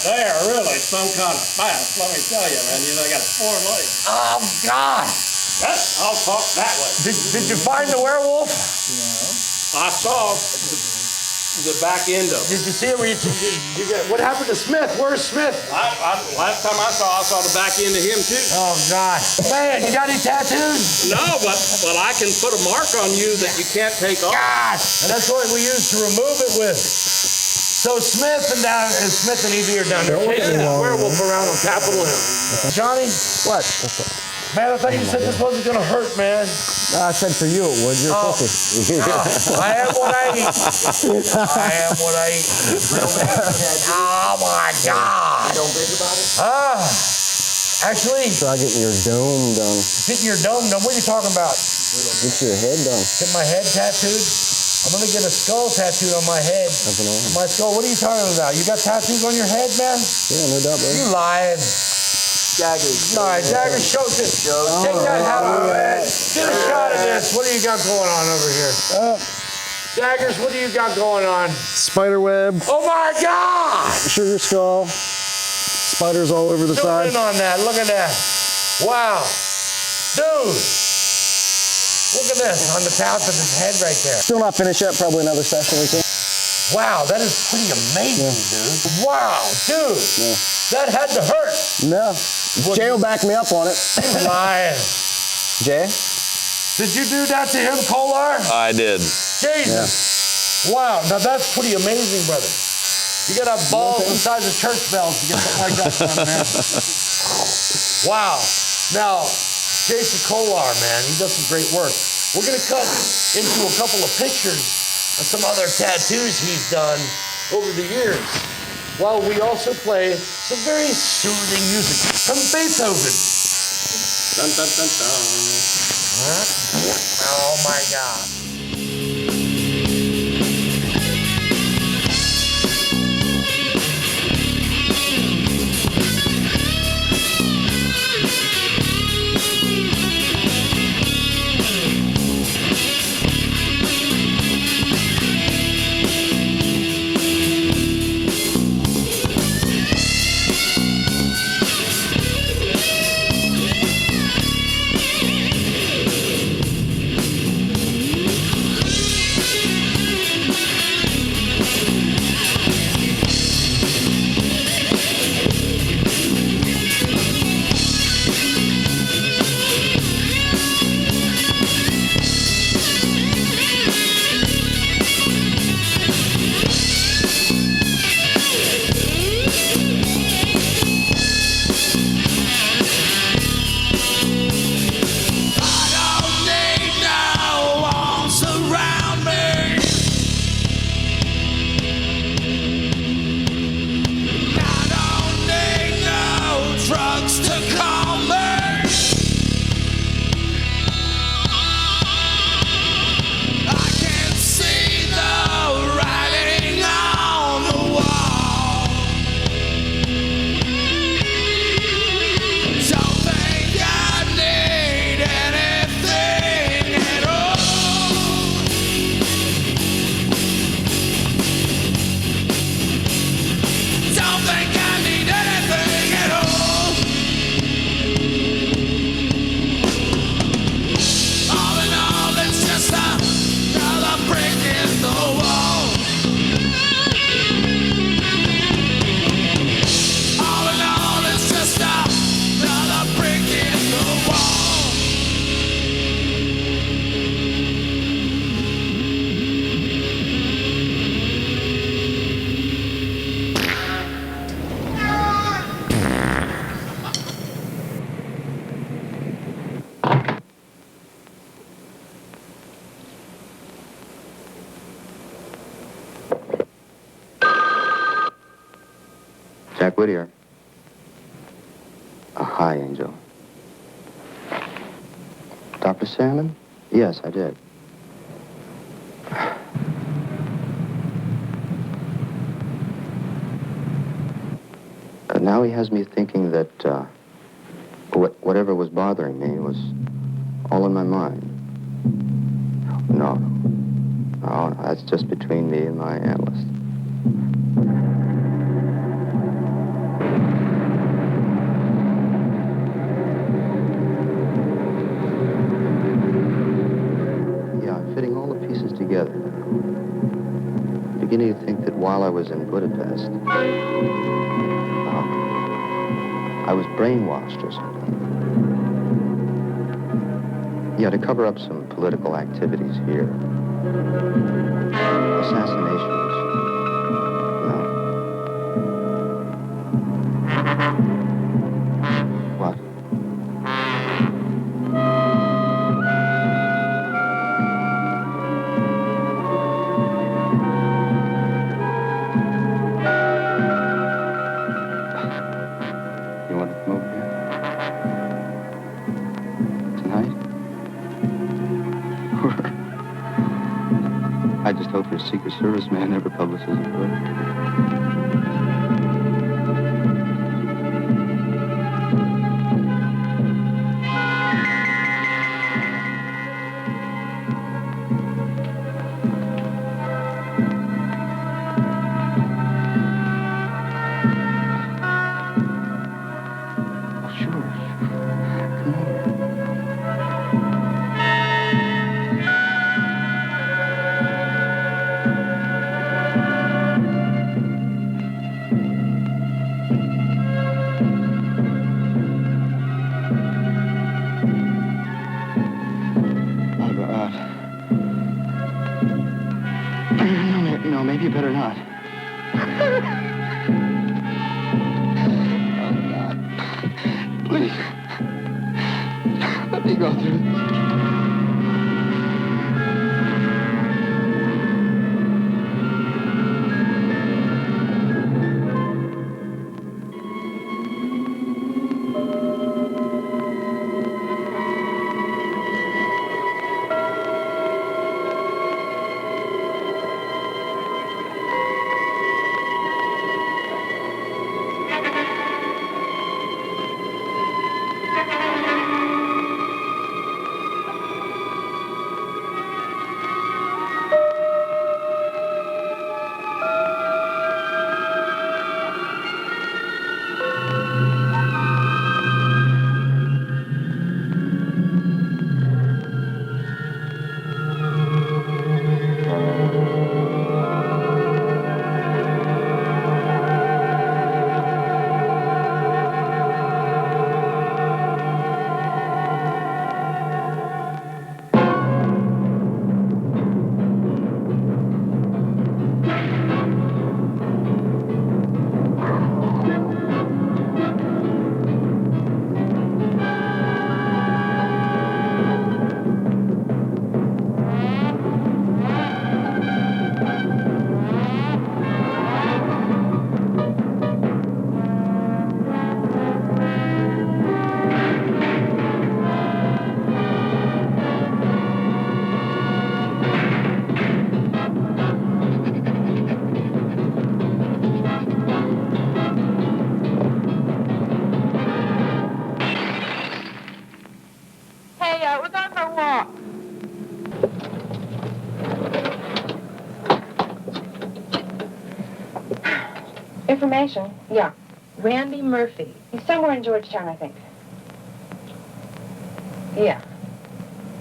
Speaker 16: they're really some kind of fast. Let me tell you, man. You know, they got 4 legs.
Speaker 23: Oh, God.
Speaker 16: I'll talk that way.
Speaker 23: Did you find the werewolf?
Speaker 16: I saw the back end of it.
Speaker 23: Did you see it? What happened to Smith? Where's Smith?
Speaker 16: Last time I saw the back end of him, too.
Speaker 23: Oh, God. Man, you got any tattoos?
Speaker 16: No, but I can put a mark on you that you can't take off.
Speaker 23: God. And that's what we use to remove it with. So Smith and Evie are down there chasing that werewolf around on Capitol Hill. Johnny?
Speaker 18: What?
Speaker 23: Man, I thought you said this wasn't gonna hurt, man.
Speaker 18: I said for you it would. You're a pussy.
Speaker 23: I am what I eat. I am what I eat. Oh my God!
Speaker 13: Don't think about it.
Speaker 23: Actually.
Speaker 18: Try getting your dome done.
Speaker 23: Getting your dome done? What are you talking about?
Speaker 18: Get your head done.
Speaker 23: Get my head tattooed? I'm gonna get a skull tattooed on my head. My skull. What are you talking about? You got tattoos on your head, man?
Speaker 18: Yeah, no doubt, bro.
Speaker 23: You lying.
Speaker 18: Daggers.
Speaker 23: All right, Daggers, show this. Take that hat off, man. Get a shot of this. What do you got going on over here?
Speaker 2: Daggers, what do you got going on?
Speaker 18: Spiderweb,
Speaker 2: Oh my God!
Speaker 18: sugar skull, spiders all over the
Speaker 2: Zoom
Speaker 18: side.
Speaker 2: in on that. Look at that. Wow. Dude. Look at this on the top of his head right there.
Speaker 18: Still not finished yet, probably another session or two.
Speaker 2: Wow, that is pretty amazing, dude. Wow, dude. That had to hurt.
Speaker 18: No. Jay will back me up on it.
Speaker 2: Lying.
Speaker 18: Jay?
Speaker 2: Did you do that to him, Kollar?
Speaker 4: I did.
Speaker 2: Jesus. Wow, now that's pretty amazing, brother. You gotta have balls the size of church bells to get something like that done, man. Wow. Now, Jason Kollar, man, he does some great work. We're gonna cut into a couple of pictures of some other tattoos he's done over the years, while we also play some very soothing music from Beethoven.
Speaker 16: Dun, dun, dun, dun.
Speaker 2: Oh my God.
Speaker 9: Jack Whittier. Hi, Angel. Dr. Salmon? Yes, I did. Now he has me thinking that whatever was bothering me was all in my mind. No, that's just between me and my analyst. Yeah, I'm fitting all the pieces together now. I'm beginning to think that while I was in Budapest, I was brainwashed or something. Yeah, to cover up some political activities here. Assassinations. No. What? You want to come over here? Tonight? I just hope your Secret Service man never publishes a book.
Speaker 3: Please. Let me go through this.
Speaker 11: We're going for a walk. Information? Yeah. Randy Murphy. He's somewhere in Georgetown, I think. Yeah.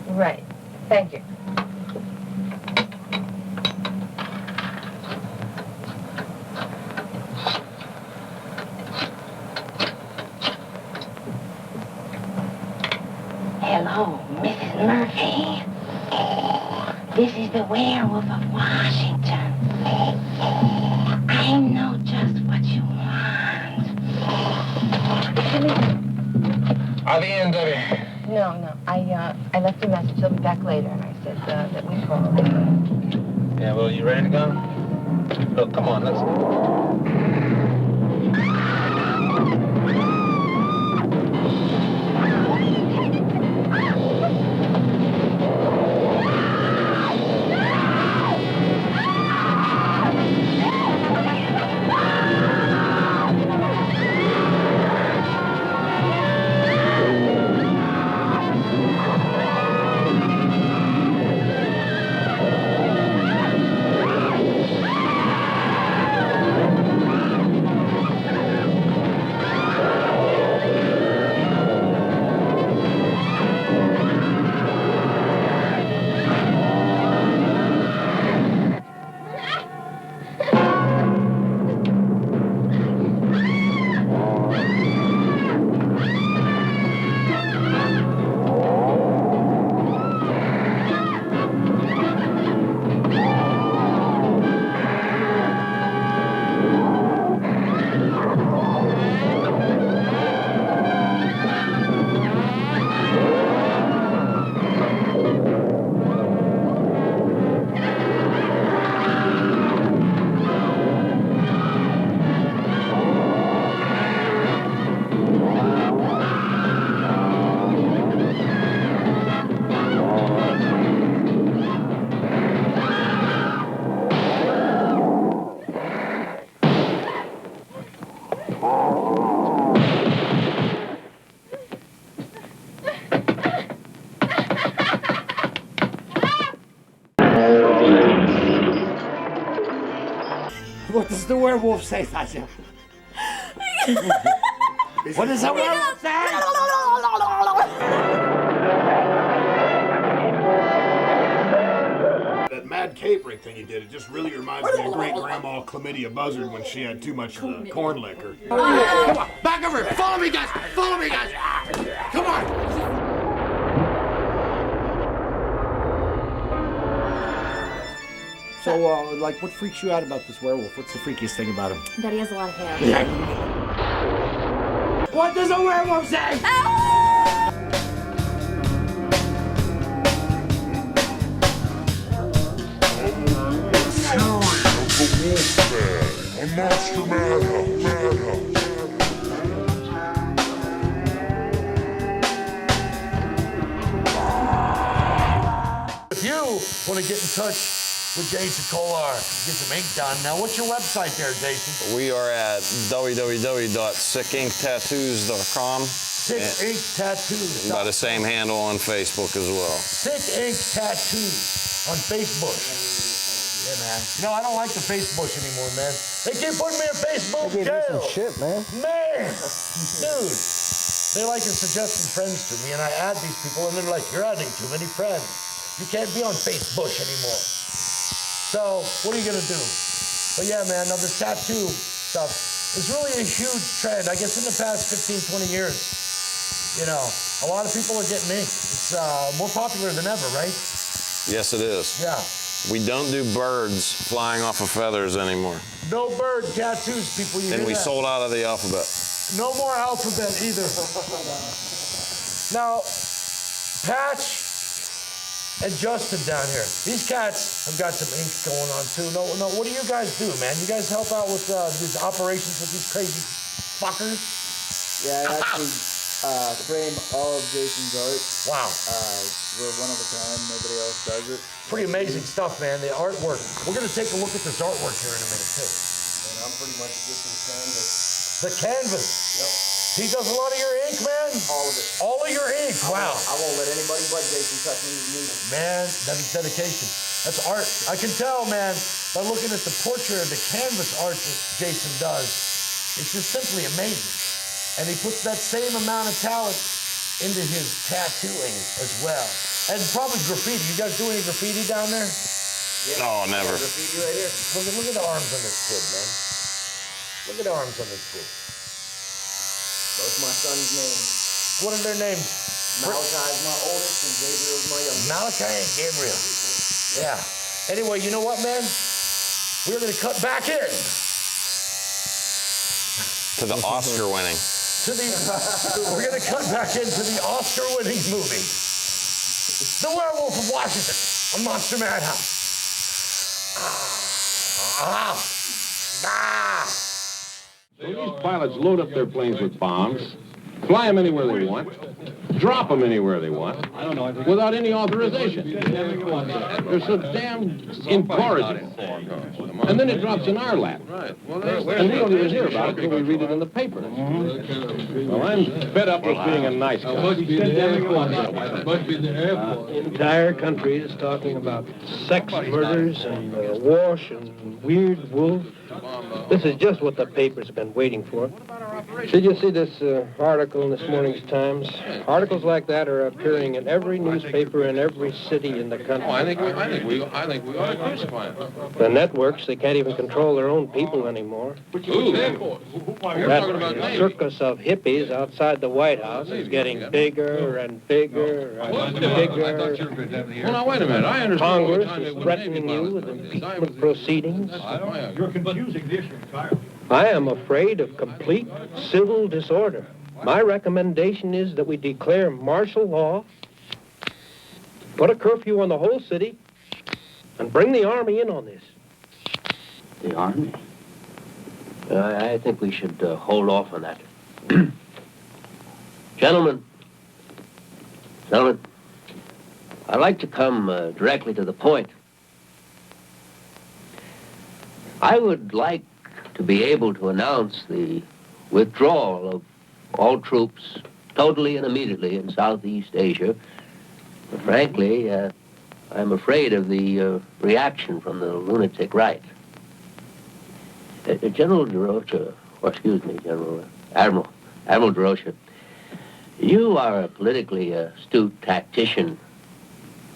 Speaker 11: Right. Thank you.
Speaker 10: Hello, Mrs. Murphy. This is the Werewolf of Washington. I know just what you want.
Speaker 2: Are the end, Debbie?
Speaker 11: No. I left a message. He'll be back later, and I said that we called.
Speaker 20: Yeah, well, you ready to go? Look, come on, let's go.
Speaker 2: What does the werewolf say, Tasha? What does the werewolf say?
Speaker 17: That mad capering thing you did, it just really reminds me of great-grandma Chlamydia Buzzard when she had too much of the corn liquor.
Speaker 2: Come on, back over here. Follow me, guys. Follow me, guys. Come on. So, like, what freaks you out about this werewolf? What's the freakiest thing about him?
Speaker 5: That he has a lot of hair.
Speaker 2: Yeah.
Speaker 23: What does a werewolf say?
Speaker 22: A monster madhouse.
Speaker 2: If you want to get in touch with Jason Kollar, get some ink done. Now, what's your website there, Jason?
Speaker 4: We are at www.sickinktattoos.com.
Speaker 2: Sick Ink Tattoos.
Speaker 4: By the same handle on Facebook as well.
Speaker 2: Sick Ink Tattoos on Facebook. Yeah, man. You know, I don't like the Facebook anymore, man. They keep putting me in Facebook
Speaker 18: They gave you
Speaker 2: jail.
Speaker 18: some shit, man.
Speaker 2: Man, dude. They like to suggest friends to me, and I add these people, and they're like, you're adding too many friends. You can't be on Facebook anymore. So, what are you gonna do? But yeah, man, now this tattoo stuff is really a huge trend. I guess in the past 15, 20 years, you know, a lot of people are getting ink. It's more popular than ever, right?
Speaker 4: Yes, it is.
Speaker 2: Yeah.
Speaker 4: We don't do birds flying off of feathers anymore.
Speaker 2: No bird tattoos, people. You
Speaker 4: And
Speaker 2: hear
Speaker 4: we
Speaker 2: that?
Speaker 4: sold out of the alphabet.
Speaker 2: No more alphabet either. Now, Patch and Justin down here. These cats have got some ink going on too. No, what do you guys do, man? You guys help out with these operations with these crazy fuckers?
Speaker 3: Yeah, I actually frame all of Jason's art.
Speaker 2: Wow.
Speaker 3: We're one of a kind. Nobody else does it.
Speaker 2: Pretty amazing stuff, man. The artwork. We're gonna take a look at this artwork here in a minute too.
Speaker 3: And I'm pretty much just in canvas.
Speaker 2: The canvas.
Speaker 3: Yep.
Speaker 2: He does a lot of your ink, man?
Speaker 3: All of it.
Speaker 2: All of your ink, wow.
Speaker 3: I won't let anybody but Jason touch me with music.
Speaker 2: Man, that is dedication. That's art. I can tell, man, by looking at the portrait of the canvas art that Jason does. It's just simply amazing. And he puts that same amount of talent into his tattooing as well. And probably graffiti. You guys do any graffiti down there?
Speaker 3: Yeah.
Speaker 4: No, never.
Speaker 3: Graffiti right here.
Speaker 2: Look at the arms on this kid, man. Look at the arms on this kid.
Speaker 3: Those are my son's names.
Speaker 2: What are their names?
Speaker 3: Malachi's my oldest and Gabriel's my youngest.
Speaker 2: Malachi and Gabriel. Yeah. Anyway, you know what, man? We're going to cut back in.
Speaker 4: To the Oscar winning.
Speaker 2: We're going to cut back into the Oscar-winning movie, The Werewolf of Washington, on Monster Madhouse.
Speaker 16: So these pilots load up their planes with bombs, fly them anywhere they want, drop them anywhere they want, without any authorization. They're so damn incorrigible. And then it drops in our lap. And we don't even hear about it until we read it in the paper. Well, I'm fed up with being a nice guy.
Speaker 7: The entire country is talking about sex murders and wash and weird wolf. This is just what the papers have been waiting for. Did you see this article in this morning's Times? Articles like that are appearing in every newspaper in every city in the country.
Speaker 16: Oh, I think we ought to crucify them.
Speaker 7: The networks, they can't even control their own people anymore.
Speaker 16: Ooh.
Speaker 7: That circus of hippies outside the White House is getting bigger and bigger and bigger.
Speaker 16: Well, now, wait a minute. I understand.
Speaker 7: Congress is threatening you with impeachment proceedings.
Speaker 21: You're confusing the issue entirely.
Speaker 7: I am afraid of complete civil disorder. My recommendation is that we declare martial law, put a curfew on the whole city, and bring the Army in on this.
Speaker 8: The Army? I think we should hold off on that. Gentlemen, I'd like to come directly to the point. I would like to be able to announce the withdrawal of all troops totally and immediately in Southeast Asia. But frankly, I'm afraid of the reaction from the lunatic right. General DeRocha, or excuse me, Admiral DeRocha, you are a politically astute tactician,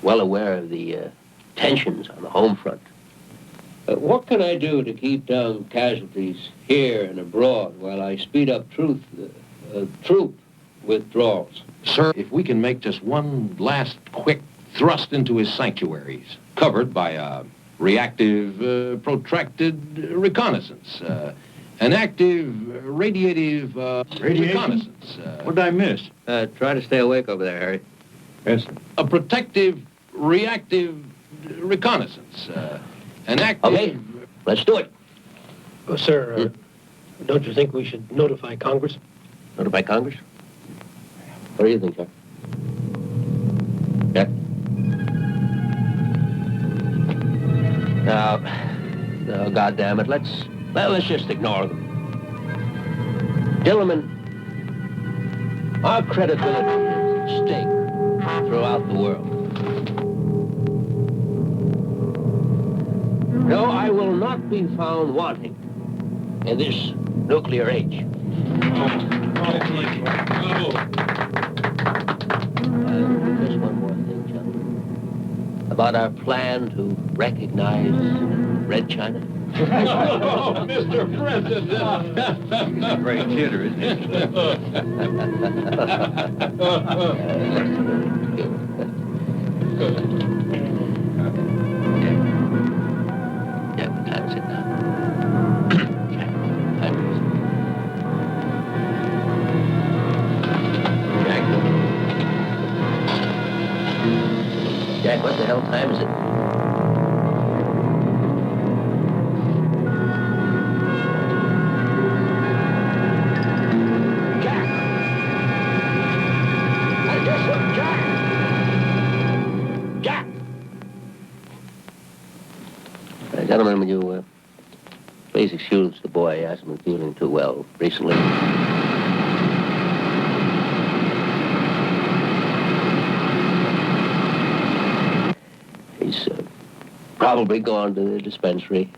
Speaker 8: well aware of the tensions on the home front. What can I do to keep down casualties here and abroad while I speed up troop withdrawals?
Speaker 16: Sir, if we can make just one last quick thrust into his sanctuaries, covered by a reactive, protracted reconnaissance, An active, radiative reconnaissance.
Speaker 1: What did I miss?
Speaker 8: Try to stay awake over there, Harry.
Speaker 1: Yes.
Speaker 16: A protective, reactive reconnaissance. An active...
Speaker 8: Okay, let's do it.
Speaker 7: Oh, sir, don't you think we should notify Congress?
Speaker 8: Notify Congress? What do you think, Jack? Jack? Now, goddamn it, let's just ignore them. Gentlemen, our credibility is at stake throughout the world. No, I will not be found wanting in this nuclear age. Just one more thing, gentlemen. About our plan to recognize Red China.
Speaker 16: Oh, Mr. President!
Speaker 1: Great kidder, isn't he?
Speaker 8: Jack, what time is it now? Jack, time is it? Jack, what the hell time is it? Gentlemen, will you please excuse the boy? He hasn't been feeling too well recently. He's probably gone to the dispensary.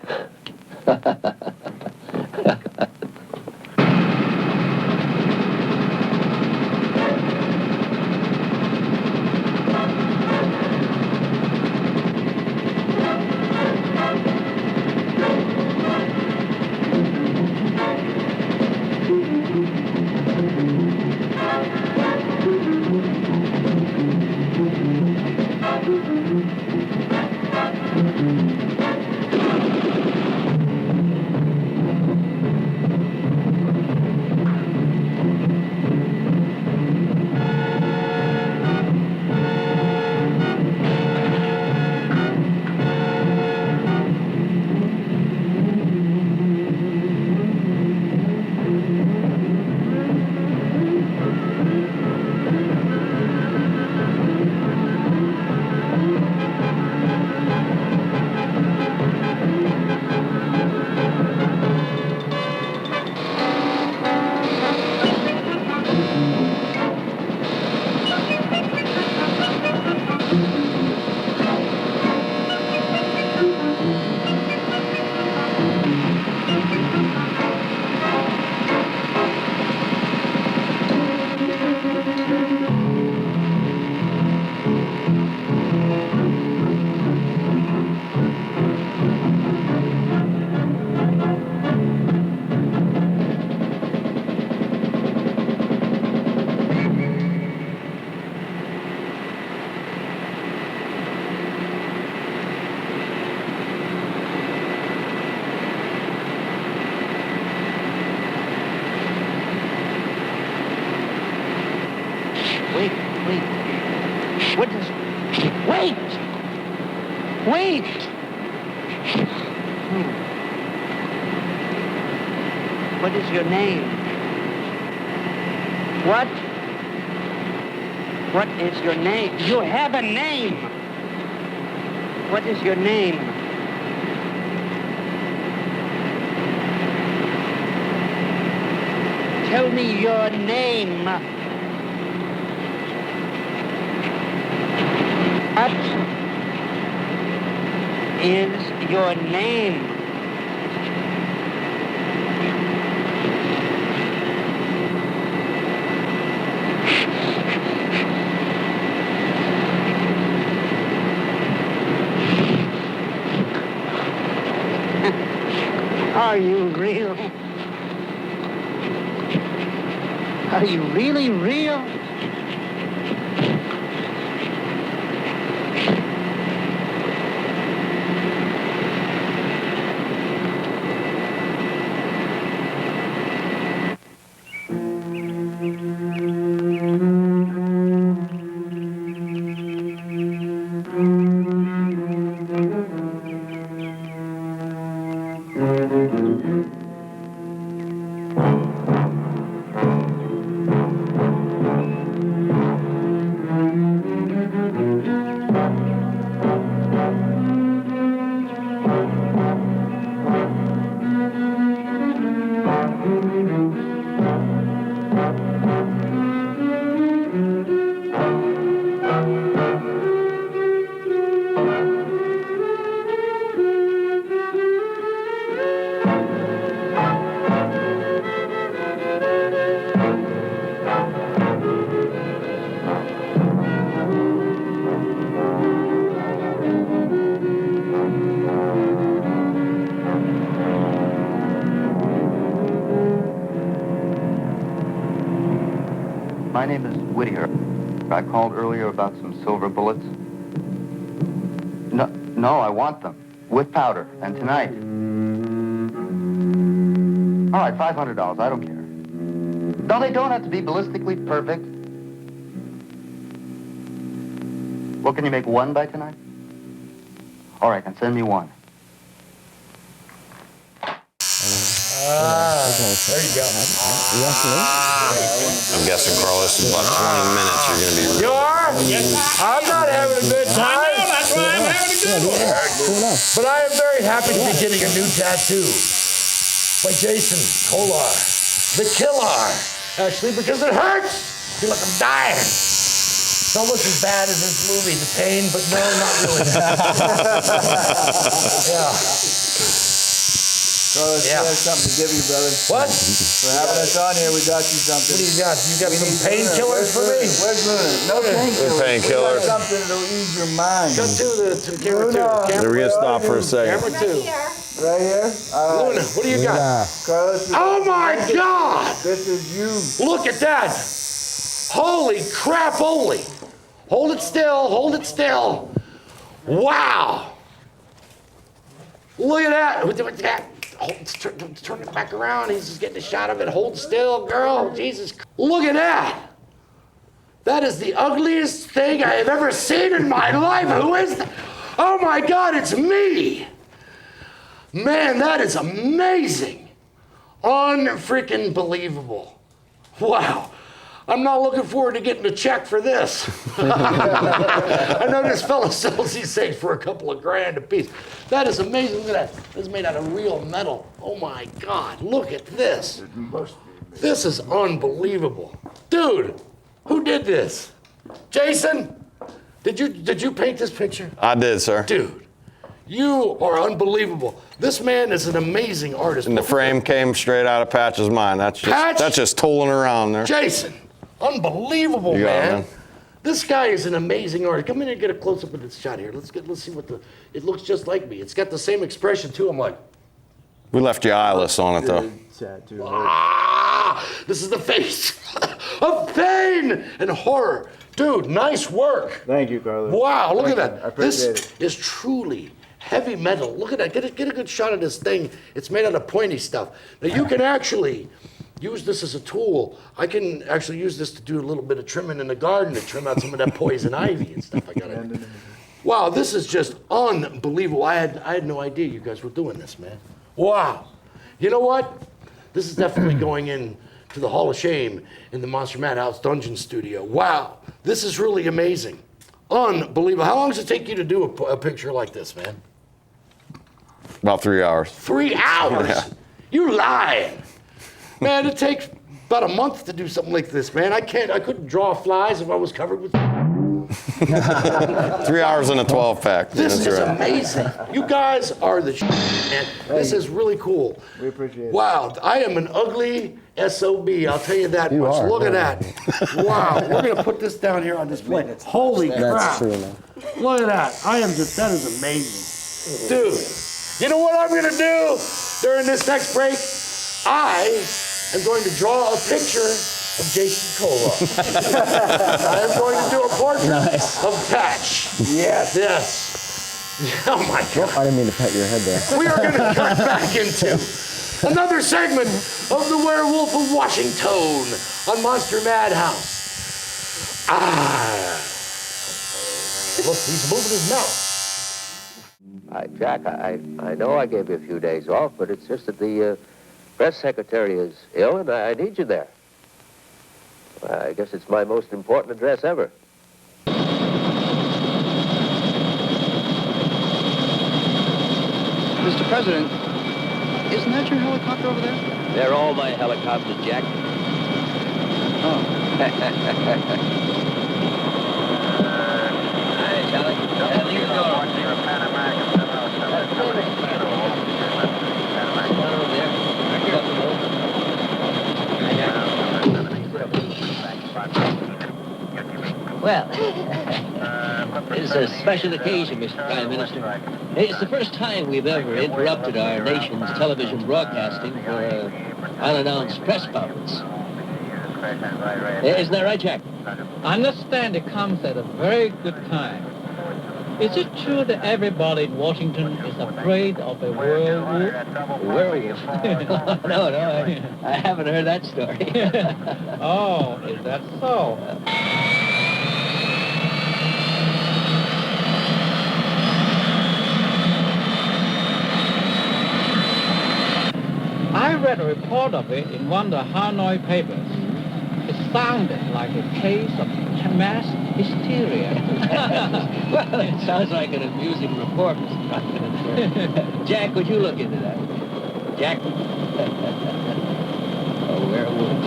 Speaker 3: What is your name? What? What is your name? You have a name. What is your name? Tell me your name. What is your name? Are you real? Are you really real? My name is Whittier. I called earlier about some silver bullets. No, I want them. With powder. And tonight. All right, $500. I don't care. No, they don't have to be ballistically perfect. Well, can you make one by tonight? All right, then send me one.
Speaker 2: There you go.
Speaker 4: I'm guessing, Carlos, in about 20 minutes you're going to be...
Speaker 2: You are? I'm not having a good time.
Speaker 17: I know, that's why I'm having a good one.
Speaker 2: But I am very happy to be getting a new tattoo by Jason Kollar, the Killer, actually, because it hurts. I feel like I'm dying. It's almost as bad as this movie, The Pain, but no, not really. Yeah.
Speaker 6: Carlos,
Speaker 2: Yeah.
Speaker 6: we have something to give you, brother.
Speaker 2: What?
Speaker 6: For having us on here, we got you something.
Speaker 2: What do you got? You got some painkillers for me?
Speaker 6: Where's Luna? No painkillers.
Speaker 4: Painkillers.
Speaker 6: We got something that'll ease your mind.
Speaker 2: Cut to camera two.
Speaker 4: We're going to stop for a second.
Speaker 2: Camera two.
Speaker 6: Right here?
Speaker 2: Luna, what do you got?
Speaker 6: Carlos,
Speaker 2: Oh my God!
Speaker 6: this is you.
Speaker 2: Look at that! Holy crap, holy! Hold it still, hold it still. Wow! Look at that! Look at that. Turn it back around. He's just getting a shot of it. Hold still, girl. Jesus. Look at that. That is the ugliest thing I have ever seen in my life. Who is that? Oh my God, it's me. Man, that is amazing. Unfreaking believable. Wow. I'm not looking forward to getting a check for this. I know this fella sells these things for a couple of grand a piece. That is amazing. Look at that. This is made out of real metal. Oh my God, look at this. This is unbelievable. Dude, who did this? Jason, did you paint this picture?
Speaker 4: I did, sir.
Speaker 2: Dude, you are unbelievable. This man is an amazing artist.
Speaker 4: And the frame came straight out of Patch's mind. That's just tooling around there.
Speaker 2: Jason, unbelievable,
Speaker 4: You got it,
Speaker 2: man.
Speaker 4: man.
Speaker 2: This guy is an amazing artist. Come in and get a close up of this shot here. Let's see what it looks just like me. It's got the same expression too. I'm like,
Speaker 4: We left you eyeless on it, though.
Speaker 2: this is the face of pain and horror. Dude, nice work.
Speaker 6: Thank you, Carlos.
Speaker 2: Wow, look at
Speaker 6: Thank you.
Speaker 2: that.
Speaker 6: I appreciate
Speaker 2: This is truly heavy metal. Look at that. Get a good shot of this thing. It's made out of pointy stuff. Now you can actually use this as a tool. I can actually use this to do a little bit of trimming in the garden to trim out some of that poison ivy and stuff. Wow, this is just unbelievable. I had no idea you guys were doing this, man. Wow. You know what? This is definitely going in to the Hall of Shame in the Monster Madhouse Dungeon Studio. Wow, this is really amazing. Unbelievable. How long does it take you to do a picture like this, man?
Speaker 4: About 3 hours.
Speaker 2: 3 hours?
Speaker 4: Yeah.
Speaker 2: You lying. Man, it takes about a month to do something like this, man. I couldn't draw flies if I was covered with...
Speaker 4: 3 hours in a 12-pack.
Speaker 2: This
Speaker 4: That's
Speaker 2: is
Speaker 4: right.
Speaker 2: amazing. You guys are the man. This is really cool.
Speaker 6: We appreciate it.
Speaker 2: Wow, I am an ugly SOB, I'll tell you that much.
Speaker 18: are,
Speaker 2: Look at
Speaker 18: yeah.
Speaker 2: that. Wow, we're gonna put this down here on display. Holy crap.
Speaker 18: That's true, man.
Speaker 2: Look at that. That is amazing. Dude, you know what I'm gonna do during this next break? I am going to draw a picture of Jason Kollar. I am going to do a portrait of Patch. Yes. Yes. Oh my God.
Speaker 18: I didn't mean to pet your head there.
Speaker 2: We are going to cut back into another segment of the Werewolf of Washington on Monster Madhouse. Look, he's moving his mouth.
Speaker 8: Jack, I know I gave you a few days off, but it's just that the press secretary is ill, and I need you there. I guess it's my most important address ever.
Speaker 3: Mr. President, isn't that your helicopter over there?
Speaker 8: They're all my helicopters, Jack. Hey, Charlie. How you Well, it's a special occasion, Mr. Prime Minister. It's the first time we've ever interrupted our nation's television broadcasting for an unannounced press conference. Isn't that right, Jack?
Speaker 12: I understand it comes at a very good time. Is it true that everybody in Washington is afraid of a werewolf?
Speaker 8: Werewolf? No, I haven't heard that story.
Speaker 12: Oh, is that so? I read a report of it in one of the Hanoi papers. It sounded like a case of mass hysteria.
Speaker 8: Well, it sounds like an amusing report, Mr. President. Jack, would you look into that? Jack? A werewolf.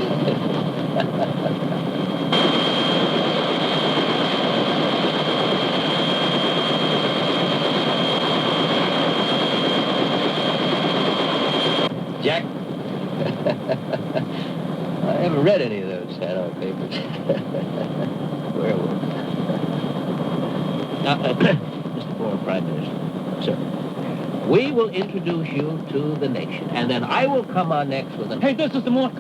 Speaker 8: Jack? I haven't read any of those Hanoi papers. Werewolf. Mr. Former Prime Minister, sir, we will introduce you to the nation, and then I will come on next with an...
Speaker 12: Hey, 这是什么？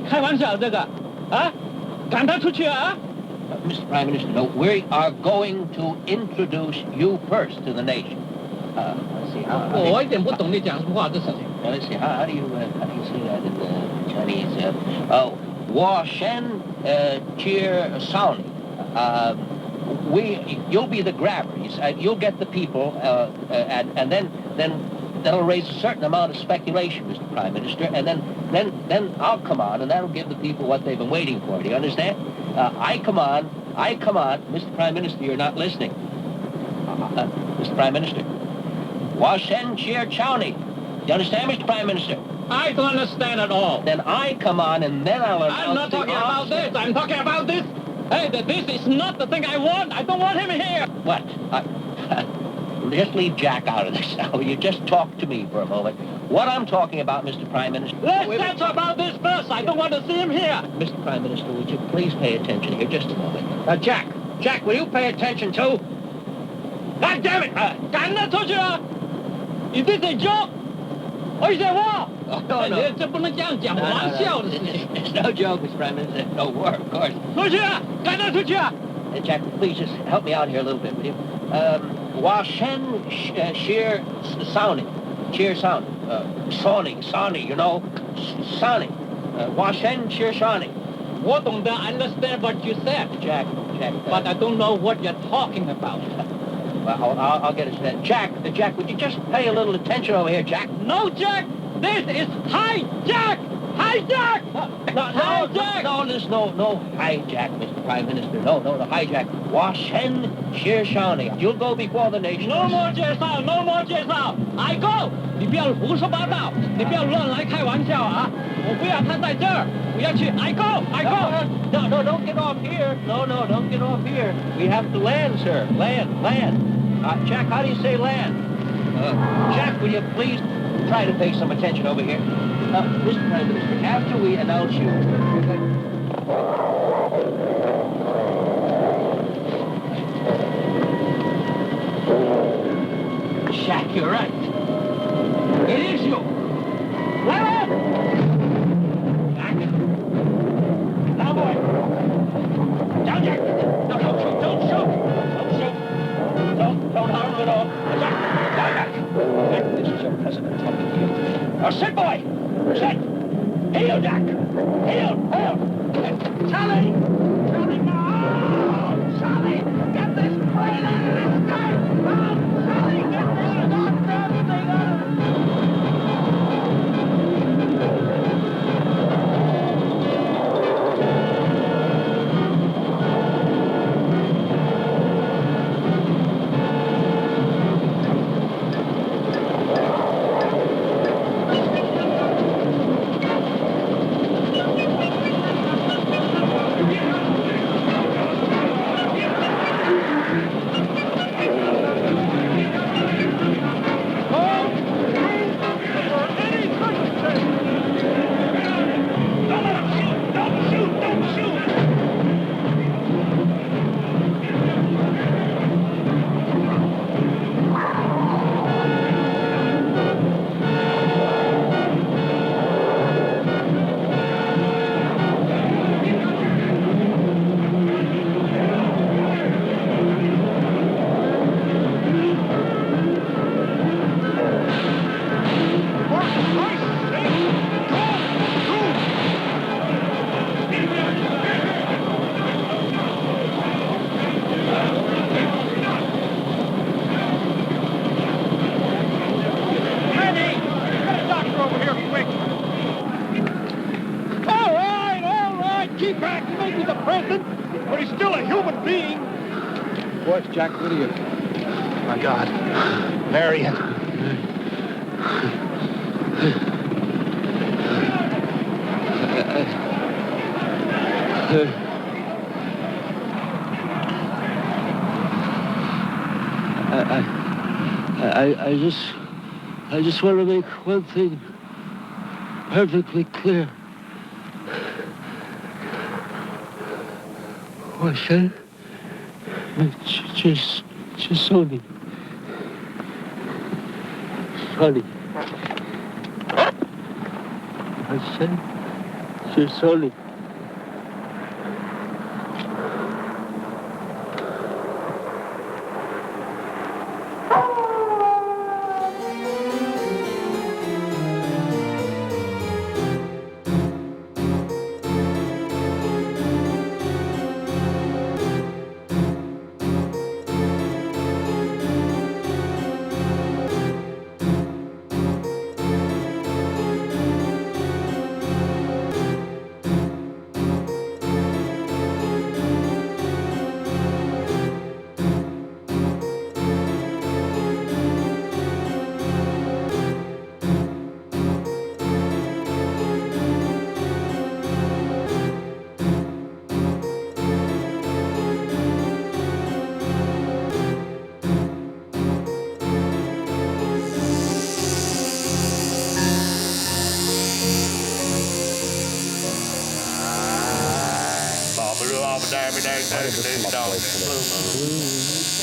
Speaker 12: 开玩笑这个，啊？赶他出去啊？
Speaker 8: Mr. Prime Minister, no, we are going to introduce you first to the nation. Let's see how...
Speaker 12: 我一点不懂你讲什么话，这事情。
Speaker 8: Let's see, how do you say that in the Chinese? Wa Shen Cheer Sound. You'll be the grabber. You'll get the people, and then that'll raise a certain amount of speculation, Mr. Prime Minister, and then I'll come on, and that'll give the people what they've been waiting for. Do you understand? I come on, Mr. Prime Minister, you're not listening. Mr. Prime Minister. Wa Shen Cheer Chowny. You understand, Mr. Prime Minister?
Speaker 12: I don't understand at all.
Speaker 8: Then I come on, and then I'll...
Speaker 12: I'm not talking about this. I'm talking about this. Hey, this is not the thing I want. I don't want him here.
Speaker 8: What? Just leave Jack out of this now. You just talk to me for a moment. What I'm talking about, Mr. Prime Minister...
Speaker 12: Let's talk about this first. I don't want to see him here.
Speaker 8: Mr. Prime Minister, would you please pay attention here just a moment? Jack, will you pay attention too? God damn it!
Speaker 12: 赶他出去啊 Is this a joke? Or is it war?
Speaker 8: No.
Speaker 12: 这不能这样讲，玩笑的事情。
Speaker 8: It's no joke, Mr. Prime Minister. No war, of course.
Speaker 12: 出去啊！赶他出去啊！
Speaker 8: Jack, please just help me out here a little bit, will you? Wa Shen Sheer Sounding. Cheer Sound. Sawny, you know? Sawny. Wa Shen Sheer Sawny.
Speaker 12: 我懂得 understand what you said,
Speaker 8: Jack.
Speaker 12: But I don't know what you're talking about.
Speaker 8: Well, I'll get it straight. Jack, would you just pay a little attention over here, Jack?
Speaker 12: No, Jack! This is hijack! Hijack! Hijack!
Speaker 8: No, there's no hijack, Mr. Prime Minister. No, hijack. Wa Shen Sheer Shawnee. You'll go before the nation.
Speaker 12: No more 介绍 I go! 你不要胡说八道，你不要乱来开玩笑啊！我不要他在这儿，我要去 I go!
Speaker 8: No, don't get off here. No, don't get off here. We have to land, sir. Land. Jack, how do you say land? Jack, will you please try to pay some attention over here? Mr. Prime Minister, after we announce you... Jack, you're right. It is you. Jack. Now, boy. Down, Jack. No, don't shoot. Don't harm him at all. Jack. Jack, this is your president talking to you. Now, sit, boy. Sit. Heel, Jack. Heel.
Speaker 12: think he's a person, but he's still a human being.
Speaker 7: What, Jack? What are you?
Speaker 20: My God. Marion.
Speaker 14: I just want to make one thing perfectly clear. What said? Just Sonny. Sonny. I said, just Sonny.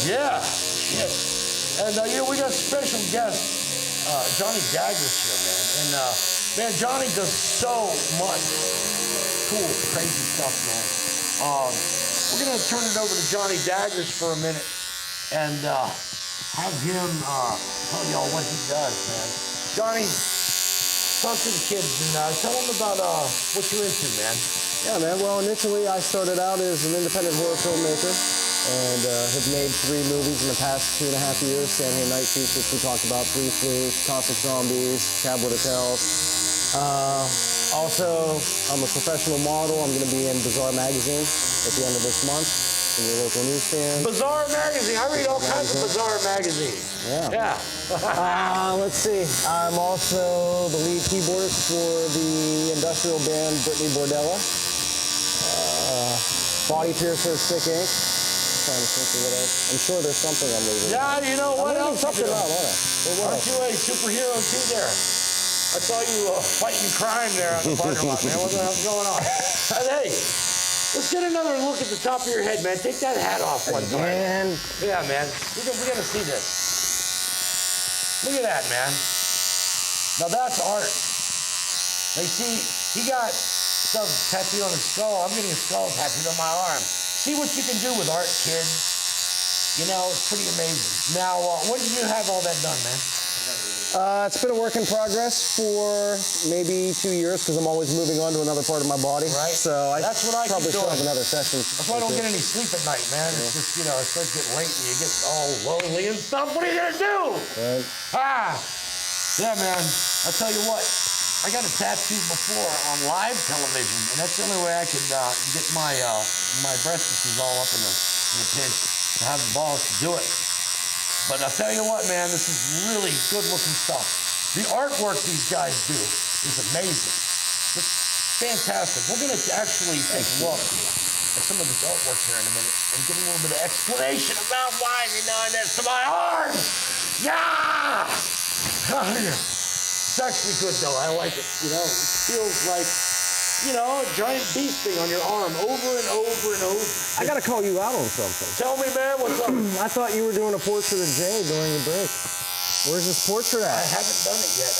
Speaker 2: Yeah. And, we got special guest, Johnny Daggers here, man. And, man, Johnny does so much cool, crazy stuff, man. We're going to turn it over to Johnny Daggers for a minute and have him tell y'all what he does, man. Johnny, talk to the kids and tell them about what you're into, man.
Speaker 18: Yeah, man. Well, initially I started out as an independent horror filmmaker and have made 3 movies in the past 2.5 years. San Here Night Feast, which we talked about briefly, Cosmic Zombies, Cowboy Hotels. Also, I'm a professional model. I'm going to be in Bizarre Magazine at the end of this month in your local newsstand.
Speaker 2: Bizarre Magazine. I read all kinds of Bizarre Magazine.
Speaker 18: Yeah. Let's see. I'm also the lead keyboardist for the industrial band Brittany Bordella. Body Piercer, Sick Ink. I'm trying to think of what else. I'm sure there's something I'm leaving.
Speaker 2: Yeah, you know what
Speaker 18: I'm
Speaker 2: else?
Speaker 18: something out, aren't I?
Speaker 2: Aren't you a superhero too there? I saw you fighting crime there at the parking lot, man. What the hell's going on? Hey, let's get another look at the top of your head, man. Take that hat off one time.
Speaker 18: Man.
Speaker 2: Yeah, man. We're gonna see this. Look at that, man. Now that's art. Now you see, he got stuff tattooed on his skull. I'm getting a skull tattooed on my arm. See what you can do with art, kids. You know, it's pretty amazing. Now, when did you have all that done, man?
Speaker 18: It's been a work in progress for maybe 2 years because I'm always moving on to another part of my body.
Speaker 2: Right.
Speaker 18: So
Speaker 2: That's what I
Speaker 18: probably
Speaker 2: keep
Speaker 18: still
Speaker 2: doing.
Speaker 18: have another session.
Speaker 2: That's why I don't get any sleep at night, man. It's just, you know, it starts getting late and you get all lonely and stuff. What are you gonna do?
Speaker 18: Right.
Speaker 2: Yeah, man. I'll tell you what. I got a tattoo before on live television, and that's the only way I could get my my breasts all up in a pinch to have the balls to do it. But I'll tell you what, man, this is really good-looking stuff. The artwork these guys do is amazing. It's fantastic. We're going to actually take a look at some of this artwork here in a minute and give a little bit of explanation about why you're doing this to my arm. Yeah! It's actually good, though. I like it. You know, it feels like, you know, a giant bee sting on your arm over and over and over.
Speaker 18: I got to call you out on something.
Speaker 2: Tell me, man, what's up?
Speaker 18: I thought you were doing a portrait of Jay during the break. Where's this portrait at?
Speaker 2: I haven't done it yet.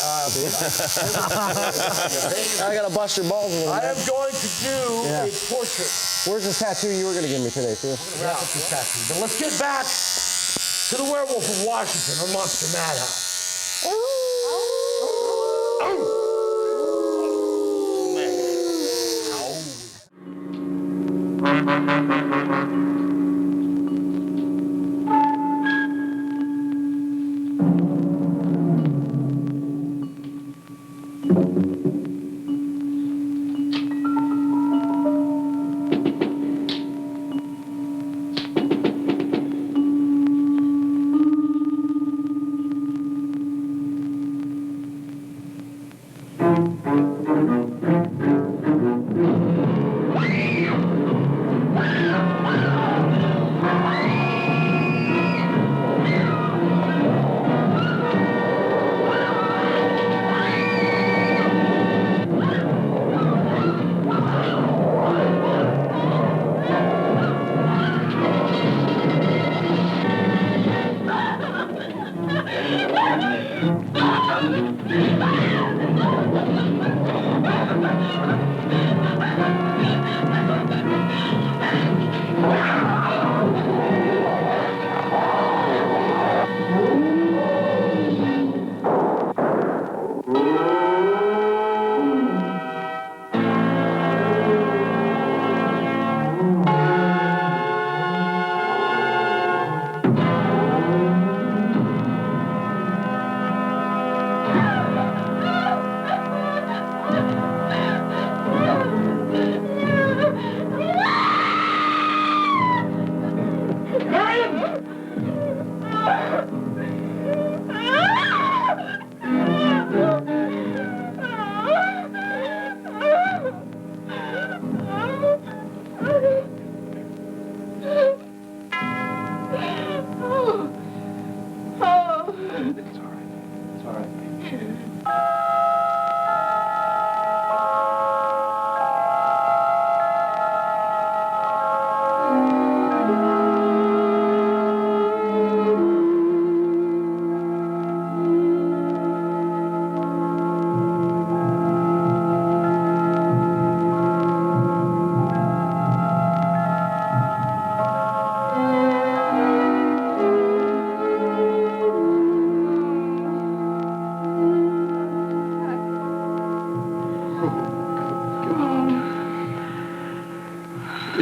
Speaker 18: I got to bust your balls a little bit.
Speaker 2: I am going to do a portrait.
Speaker 18: Where's this tattoo you were going to give me today, too?
Speaker 2: I'm going to wrap up this tattoo. But let's get back to the Werewolf of Washington on Monster Madhouse.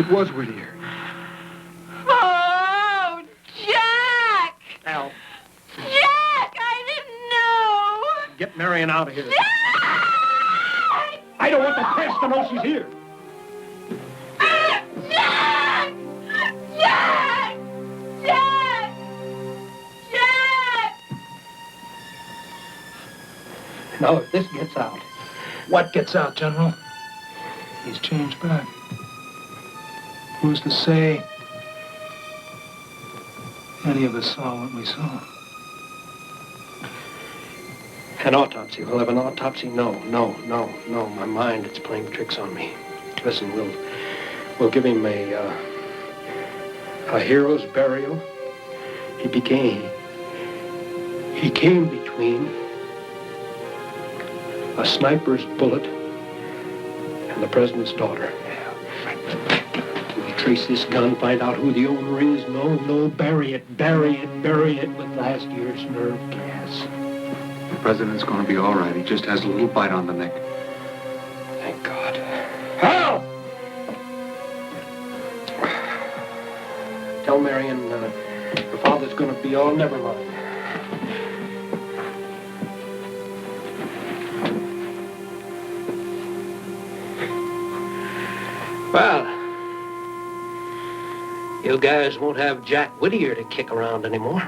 Speaker 7: it was Whittier.
Speaker 10: Oh, Jack!
Speaker 7: Al,
Speaker 10: Jack, I didn't know!
Speaker 7: get Marion out of here.
Speaker 10: Jack!
Speaker 7: I don't want the press to know she's here.
Speaker 10: Jack! Jack! Jack! Jack!
Speaker 7: Now, if this gets out.
Speaker 20: What gets out, General?
Speaker 7: He's changed back. Who's to say any of us saw what we saw? An autopsy. We'll have an autopsy? No. My mind, it's playing tricks on me. Listen, we'll give him a hero's burial. He came between a sniper's bullet and the president's daughter. We trace this gun, find out who the owner is. No, bury it with last year's nerve gas.
Speaker 13: The president's going to be all right. He just has a little bite on the neck.
Speaker 7: Thank God. Hal! Tell Marion her father's going to be all, never mind. Well, you guys won't have Jack Whittier to kick around anymore.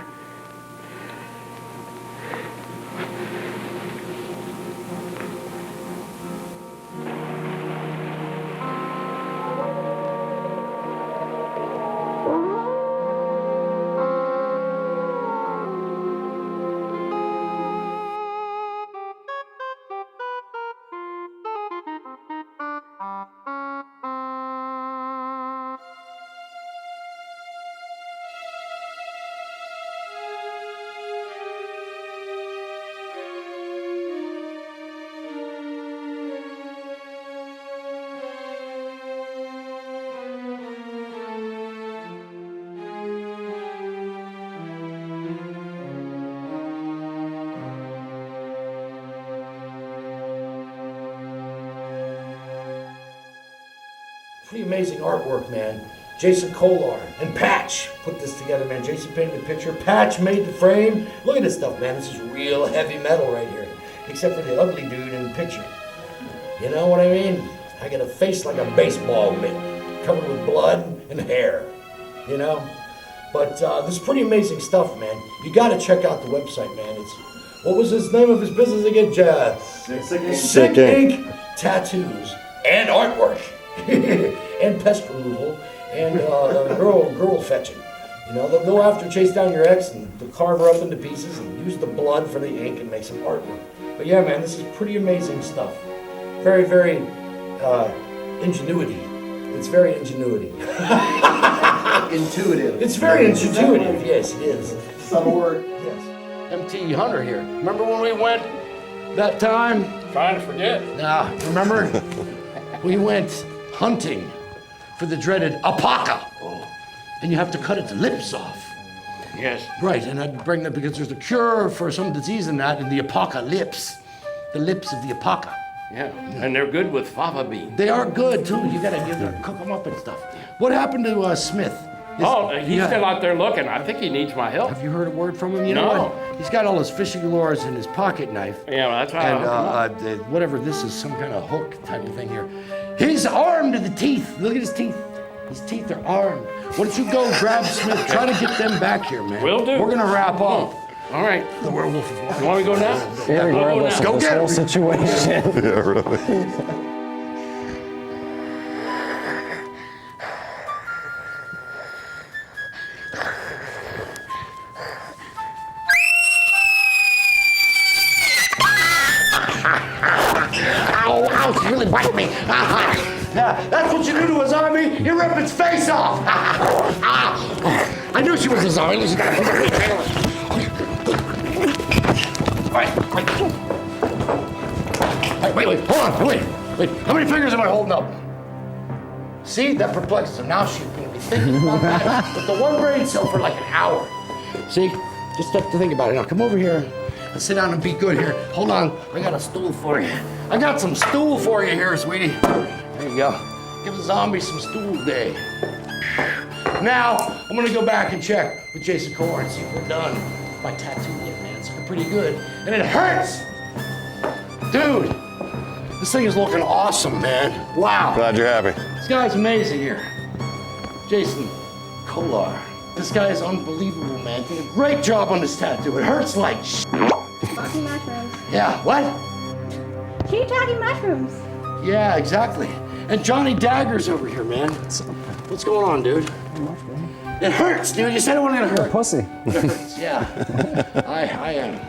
Speaker 2: Pretty amazing artwork, man. Jason Kollar and Patch put this together, man. Jason painted the picture. Patch made the frame. Look at this stuff, man. This is real heavy metal right here. Except for the ugly dude in the picture. You know what I mean? I got a face like a baseball mitt, covered with blood and hair. You know? But this is pretty amazing stuff, man. You got to check out the website, man. It's, what was his name of his business again? Sick Ink Tattoos and artwork. And pest removal, and girl fetching. You know, they'll go after, chase down your ex, and they'll carve her up into pieces and use the blood for the ink and make some artwork. But yeah, man, this is pretty amazing stuff. Very, very ingenuity. It's very ingenuity.
Speaker 6: Intuitive.
Speaker 2: It's very intuitive. Yes, it is.
Speaker 6: Subtle word.
Speaker 2: Yes. MT Hunter here. Remember when we went that time?
Speaker 15: Trying to forget.
Speaker 2: Nah, remember? We went hunting for the dreaded apaca. And you have to cut its lips off.
Speaker 15: Yes.
Speaker 2: Right, and I'd bring that because there's a cure for some disease in that, in the apaca lips. The lips of the apaca.
Speaker 15: Yeah, and they're good with fava beans.
Speaker 2: They are good, too. You gotta cook them up and stuff. What happened to Smith?
Speaker 15: He's still out there looking. I think he needs my help.
Speaker 2: Have you heard a word from him? You know what? He's got all his fishing lures in his pocket knife.
Speaker 15: Yeah, well, that's right.
Speaker 2: And whatever this is, some kind of hook type of thing here. He's armed to the teeth. Look at his teeth. His teeth are armed. Why don't you go grab Smith? Try to get them back here, man.
Speaker 15: Will do.
Speaker 2: We're gonna wrap up.
Speaker 15: All right.
Speaker 2: The werewolf is walking.
Speaker 15: You want me to go now?
Speaker 18: Very werewolf
Speaker 2: Go
Speaker 18: this
Speaker 2: get
Speaker 18: whole
Speaker 2: him.
Speaker 18: situation.
Speaker 4: Yeah, really.
Speaker 2: Ow, it's really biting me. Yeah, that's what you do to a zombie. You rip its face off. I knew she was a zombie. She got Wait, hold on, wait. How many fingers am I holding up? See, that perplexes her. Now she's gonna be thinking about that with the one brain cell for like an hour. See, just have to think about it. Now come over here. Let's sit down and be good here. Hold on, I got a stool for you. I got some stool for you here, sweetie. There you go. give a zombie some stool day. Now, I'm gonna go back and check with Jason Kollar and see if we're done. My tattoo yet, man. It's looking pretty good. And it hurts! Dude, this thing is looking awesome, man. Wow.
Speaker 4: Glad you're happy.
Speaker 2: This guy's amazing here. Jason Kollar. This guy is unbelievable, man. Did a great job on this tattoo. It hurts like sh**.
Speaker 5: Talking mushrooms.
Speaker 2: Yeah, what?
Speaker 5: Keep talking mushrooms.
Speaker 2: Yeah, exactly. And Johnny Daggers over here, man. What's going on, dude? It hurts, dude. You said it wasn't gonna hurt.
Speaker 18: Pussy.
Speaker 2: It hurts, yeah. I am.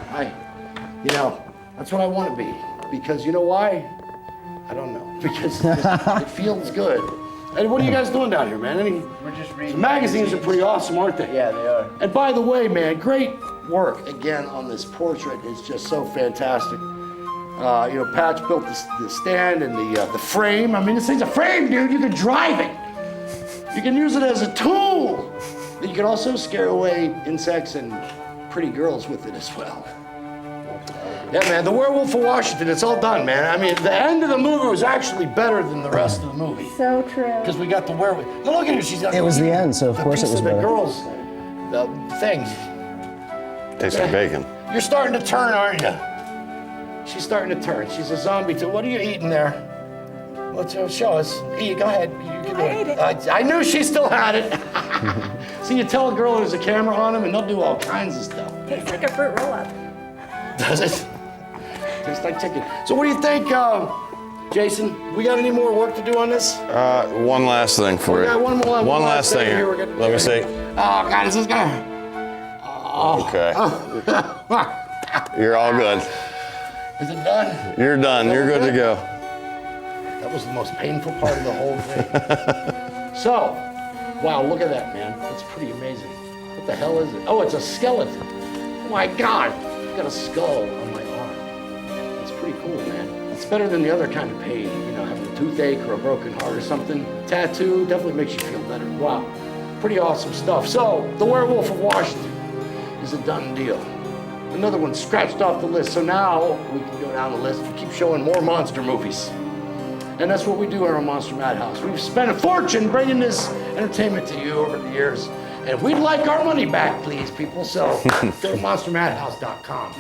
Speaker 2: You know, that's what I want to be. Because you know why? I don't know. Because it feels good. And what are you guys doing down here, man?
Speaker 6: We're just reading.
Speaker 2: The magazines are pretty awesome, aren't they?
Speaker 6: Yeah, they are.
Speaker 2: And by the way, man, great work again on this portrait. It's just so fantastic. You know, Patch built the stand and the frame. I mean, this thing's a frame, dude. You can drive it. You can use it as a tool. You can also scare away insects and pretty girls with it as well. Yeah, man, the Werewolf of Washington, it's all done, man. I mean, the end of the movie was actually better than the rest of the movie.
Speaker 5: So true.
Speaker 2: Because we got the werewolf. Now look at her, she's got
Speaker 18: It was the end, so of course it was
Speaker 2: the
Speaker 18: better.
Speaker 2: girls, the thing.
Speaker 4: Tastes like bacon.
Speaker 2: You're starting to turn, aren't you? She's starting to turn. She's a zombie too. What are you eating there? Let's show us. Eat, go ahead. You can do it. I knew she still had it. See, you tell a girl there's a camera on them and they'll do all kinds of stuff.
Speaker 5: Tastes like a fruit roll-up.
Speaker 2: Does it? Tastes like chicken. So what do you think, Jason? We got any more work to do on this?
Speaker 4: One last thing for you.
Speaker 2: got one
Speaker 4: last thing here. Let me see.
Speaker 2: Oh, God, this is gonna... Oh.
Speaker 4: Okay. You're all good.
Speaker 2: Is it done?
Speaker 4: You're done. You're good to go.
Speaker 2: That was the most painful part of the whole thing. So, wow, look at that, man. That's pretty amazing. What the hell is it? Oh, it's a skeleton. Oh my God, I got a skull on my arm. That's pretty cool, man. It's better than the other kind of pain, you know, having a toothache or a broken heart or something. Tattoo definitely makes you feel better. Wow, pretty awesome stuff. So, The Werewolf of Washington is a done deal. Another one scratched off the list. So now we can go down the list and keep showing more monster movies. And that's what we do in our Monster Madhouse. We've spent a fortune bringing this entertainment to you over the years. And we'd like our money back, please, people. So go to monstermadhouse.com.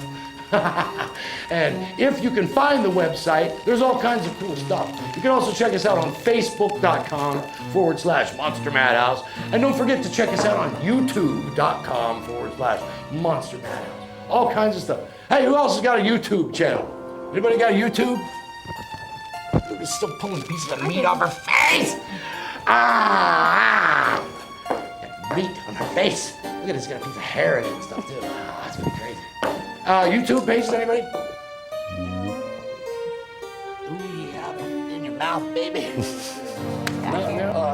Speaker 2: And if you can find the website, there's all kinds of cool stuff. You can also check us out on facebook.com/Monster Madhouse. And don't forget to check us out on youtube.com/Monster Madhouse. All kinds of stuff. Hey, who else has got a YouTube channel? Anybody got a YouTube? We're still pulling pieces of meat off her face. Ah! Got meat on her face. Look at this, got a piece of hair in it and stuff too. Ah, that's pretty crazy. YouTube pages, anybody? Ooh, yeah, in your mouth, baby.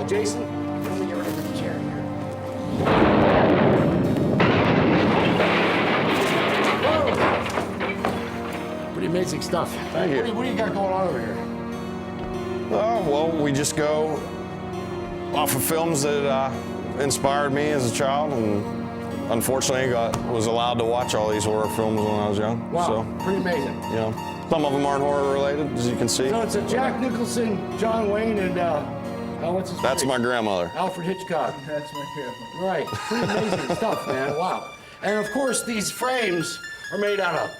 Speaker 2: Jason, let me get rid of the chair here. Pretty amazing stuff.
Speaker 4: Thank you.
Speaker 2: What do you got going on over here?
Speaker 4: Well, we just go off of films that inspired me as a child, and unfortunately was allowed to watch all these horror films when I was young.
Speaker 2: Wow,
Speaker 4: So,
Speaker 2: pretty amazing.
Speaker 4: you know, some of them aren't horror related, as you can see.
Speaker 2: So it's a Jack Nicholson, John Wayne, and what's his
Speaker 4: That's
Speaker 2: name?
Speaker 4: my grandmother.
Speaker 2: Alfred Hitchcock.
Speaker 6: That's my grandma.
Speaker 2: Right, pretty amazing stuff, man. Wow. And of course, these frames are made out of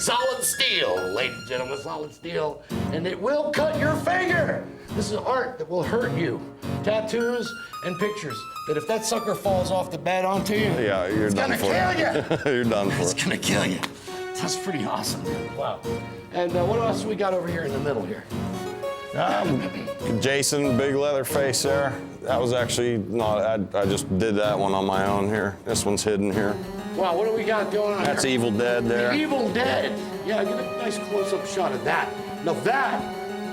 Speaker 2: solid steel, ladies and gentlemen, solid steel, and it will cut your finger. This is art that will hurt you. Tattoos and pictures that if that sucker falls off the bed onto you,
Speaker 4: Yeah, you're
Speaker 2: it's
Speaker 4: done
Speaker 2: gonna
Speaker 4: for
Speaker 2: kill
Speaker 4: it.
Speaker 2: you.
Speaker 4: You're done for
Speaker 2: It's
Speaker 4: it.
Speaker 2: gonna kill you. That's pretty awesome, dude. Wow. And what else we got over here in the middle here?
Speaker 4: Jason, big leather face there. That was actually not, I just did that one on my own here. This one's hidden here.
Speaker 2: Wow, what do we got going on
Speaker 4: That's
Speaker 2: here?
Speaker 4: Evil Dead there.
Speaker 2: The Evil Dead. Yeah, get a nice close-up shot of that. Now that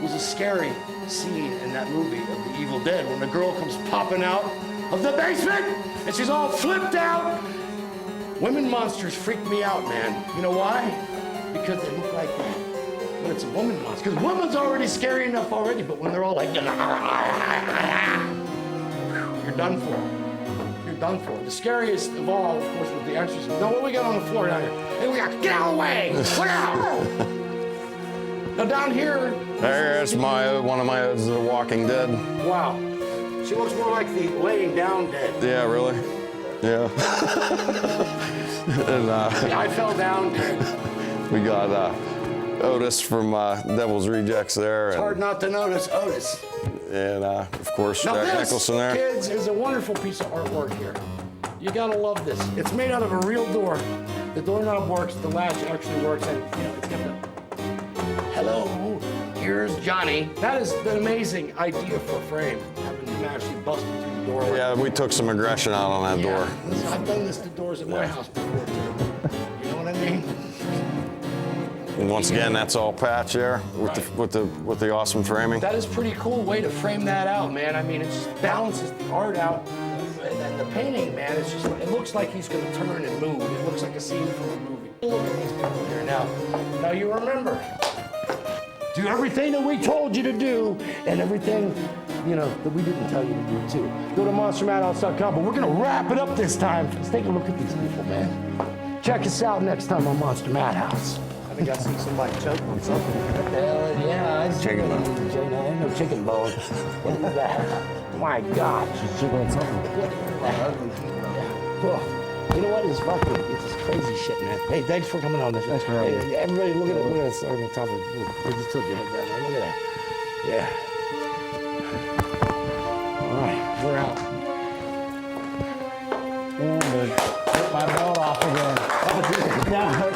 Speaker 2: was a scary scene in that movie of The Evil Dead when the girl comes popping out of the basement and she's all flipped out. Women monsters freak me out, man. You know why? Because they look like that. When it's a woman monster. Because woman's already scary enough already, but when they're all like, you're done for. You're done for. The scariest of all, of course, was The Exorcist. Now, what do we got on the floor down here? Hey, we got, get out of the way! Look out! Now, down here,
Speaker 4: There's one of my odes, The Walking Dead.
Speaker 2: Wow. She looks more like the laying down dead.
Speaker 4: Yeah, really? Yeah. And
Speaker 2: I fell down dead.
Speaker 4: we got Otis from Devil's Rejects there.
Speaker 2: It's hard not to notice Otis.
Speaker 4: And of course,
Speaker 2: Now
Speaker 4: Jack
Speaker 2: this,
Speaker 4: Nicholson there.
Speaker 2: kids, is a wonderful piece of artwork here. You gotta love this. It's made out of a real door. The doorknob works, the latch actually works, and you know, it's got the hello, here's Johnny. That is an amazing idea for a frame, having him actually busted through the door.
Speaker 4: Yeah, we took some aggression out on that door.
Speaker 2: Listen, I've done this to doors at my house before, too. You know what I mean?
Speaker 4: And once again, that's all patch there with the awesome framing.
Speaker 2: That is pretty cool way to frame that out, man. I mean, it just balances the art out. And the painting, man, it's just, it looks like he's gonna turn and move. It looks like a scene from a movie. Look at these people here now. Now you remember, do everything that we told you to do and everything, you know, that we didn't tell you to do too. Go to monstermadhouse.com, but we're gonna wrap it up this time. Let's take a look at these people, man. Check us out next time on Monster Madhouse.
Speaker 18: I think I see somebody choking on something.
Speaker 2: Yeah, I see
Speaker 4: Chicken.
Speaker 2: Ain't no chicken bone. What is that? My God.
Speaker 18: She's choking on something.
Speaker 2: Oh, you know what? It's fucking, it's just crazy shit, man. Hey, thanks for coming on this.
Speaker 18: Thanks for having me.
Speaker 2: Hey, everybody, look at this on the top of it. We just took your head down there. Look at that. Yeah. All right, we're out.
Speaker 18: And hit my belt off again.
Speaker 2: Yeah.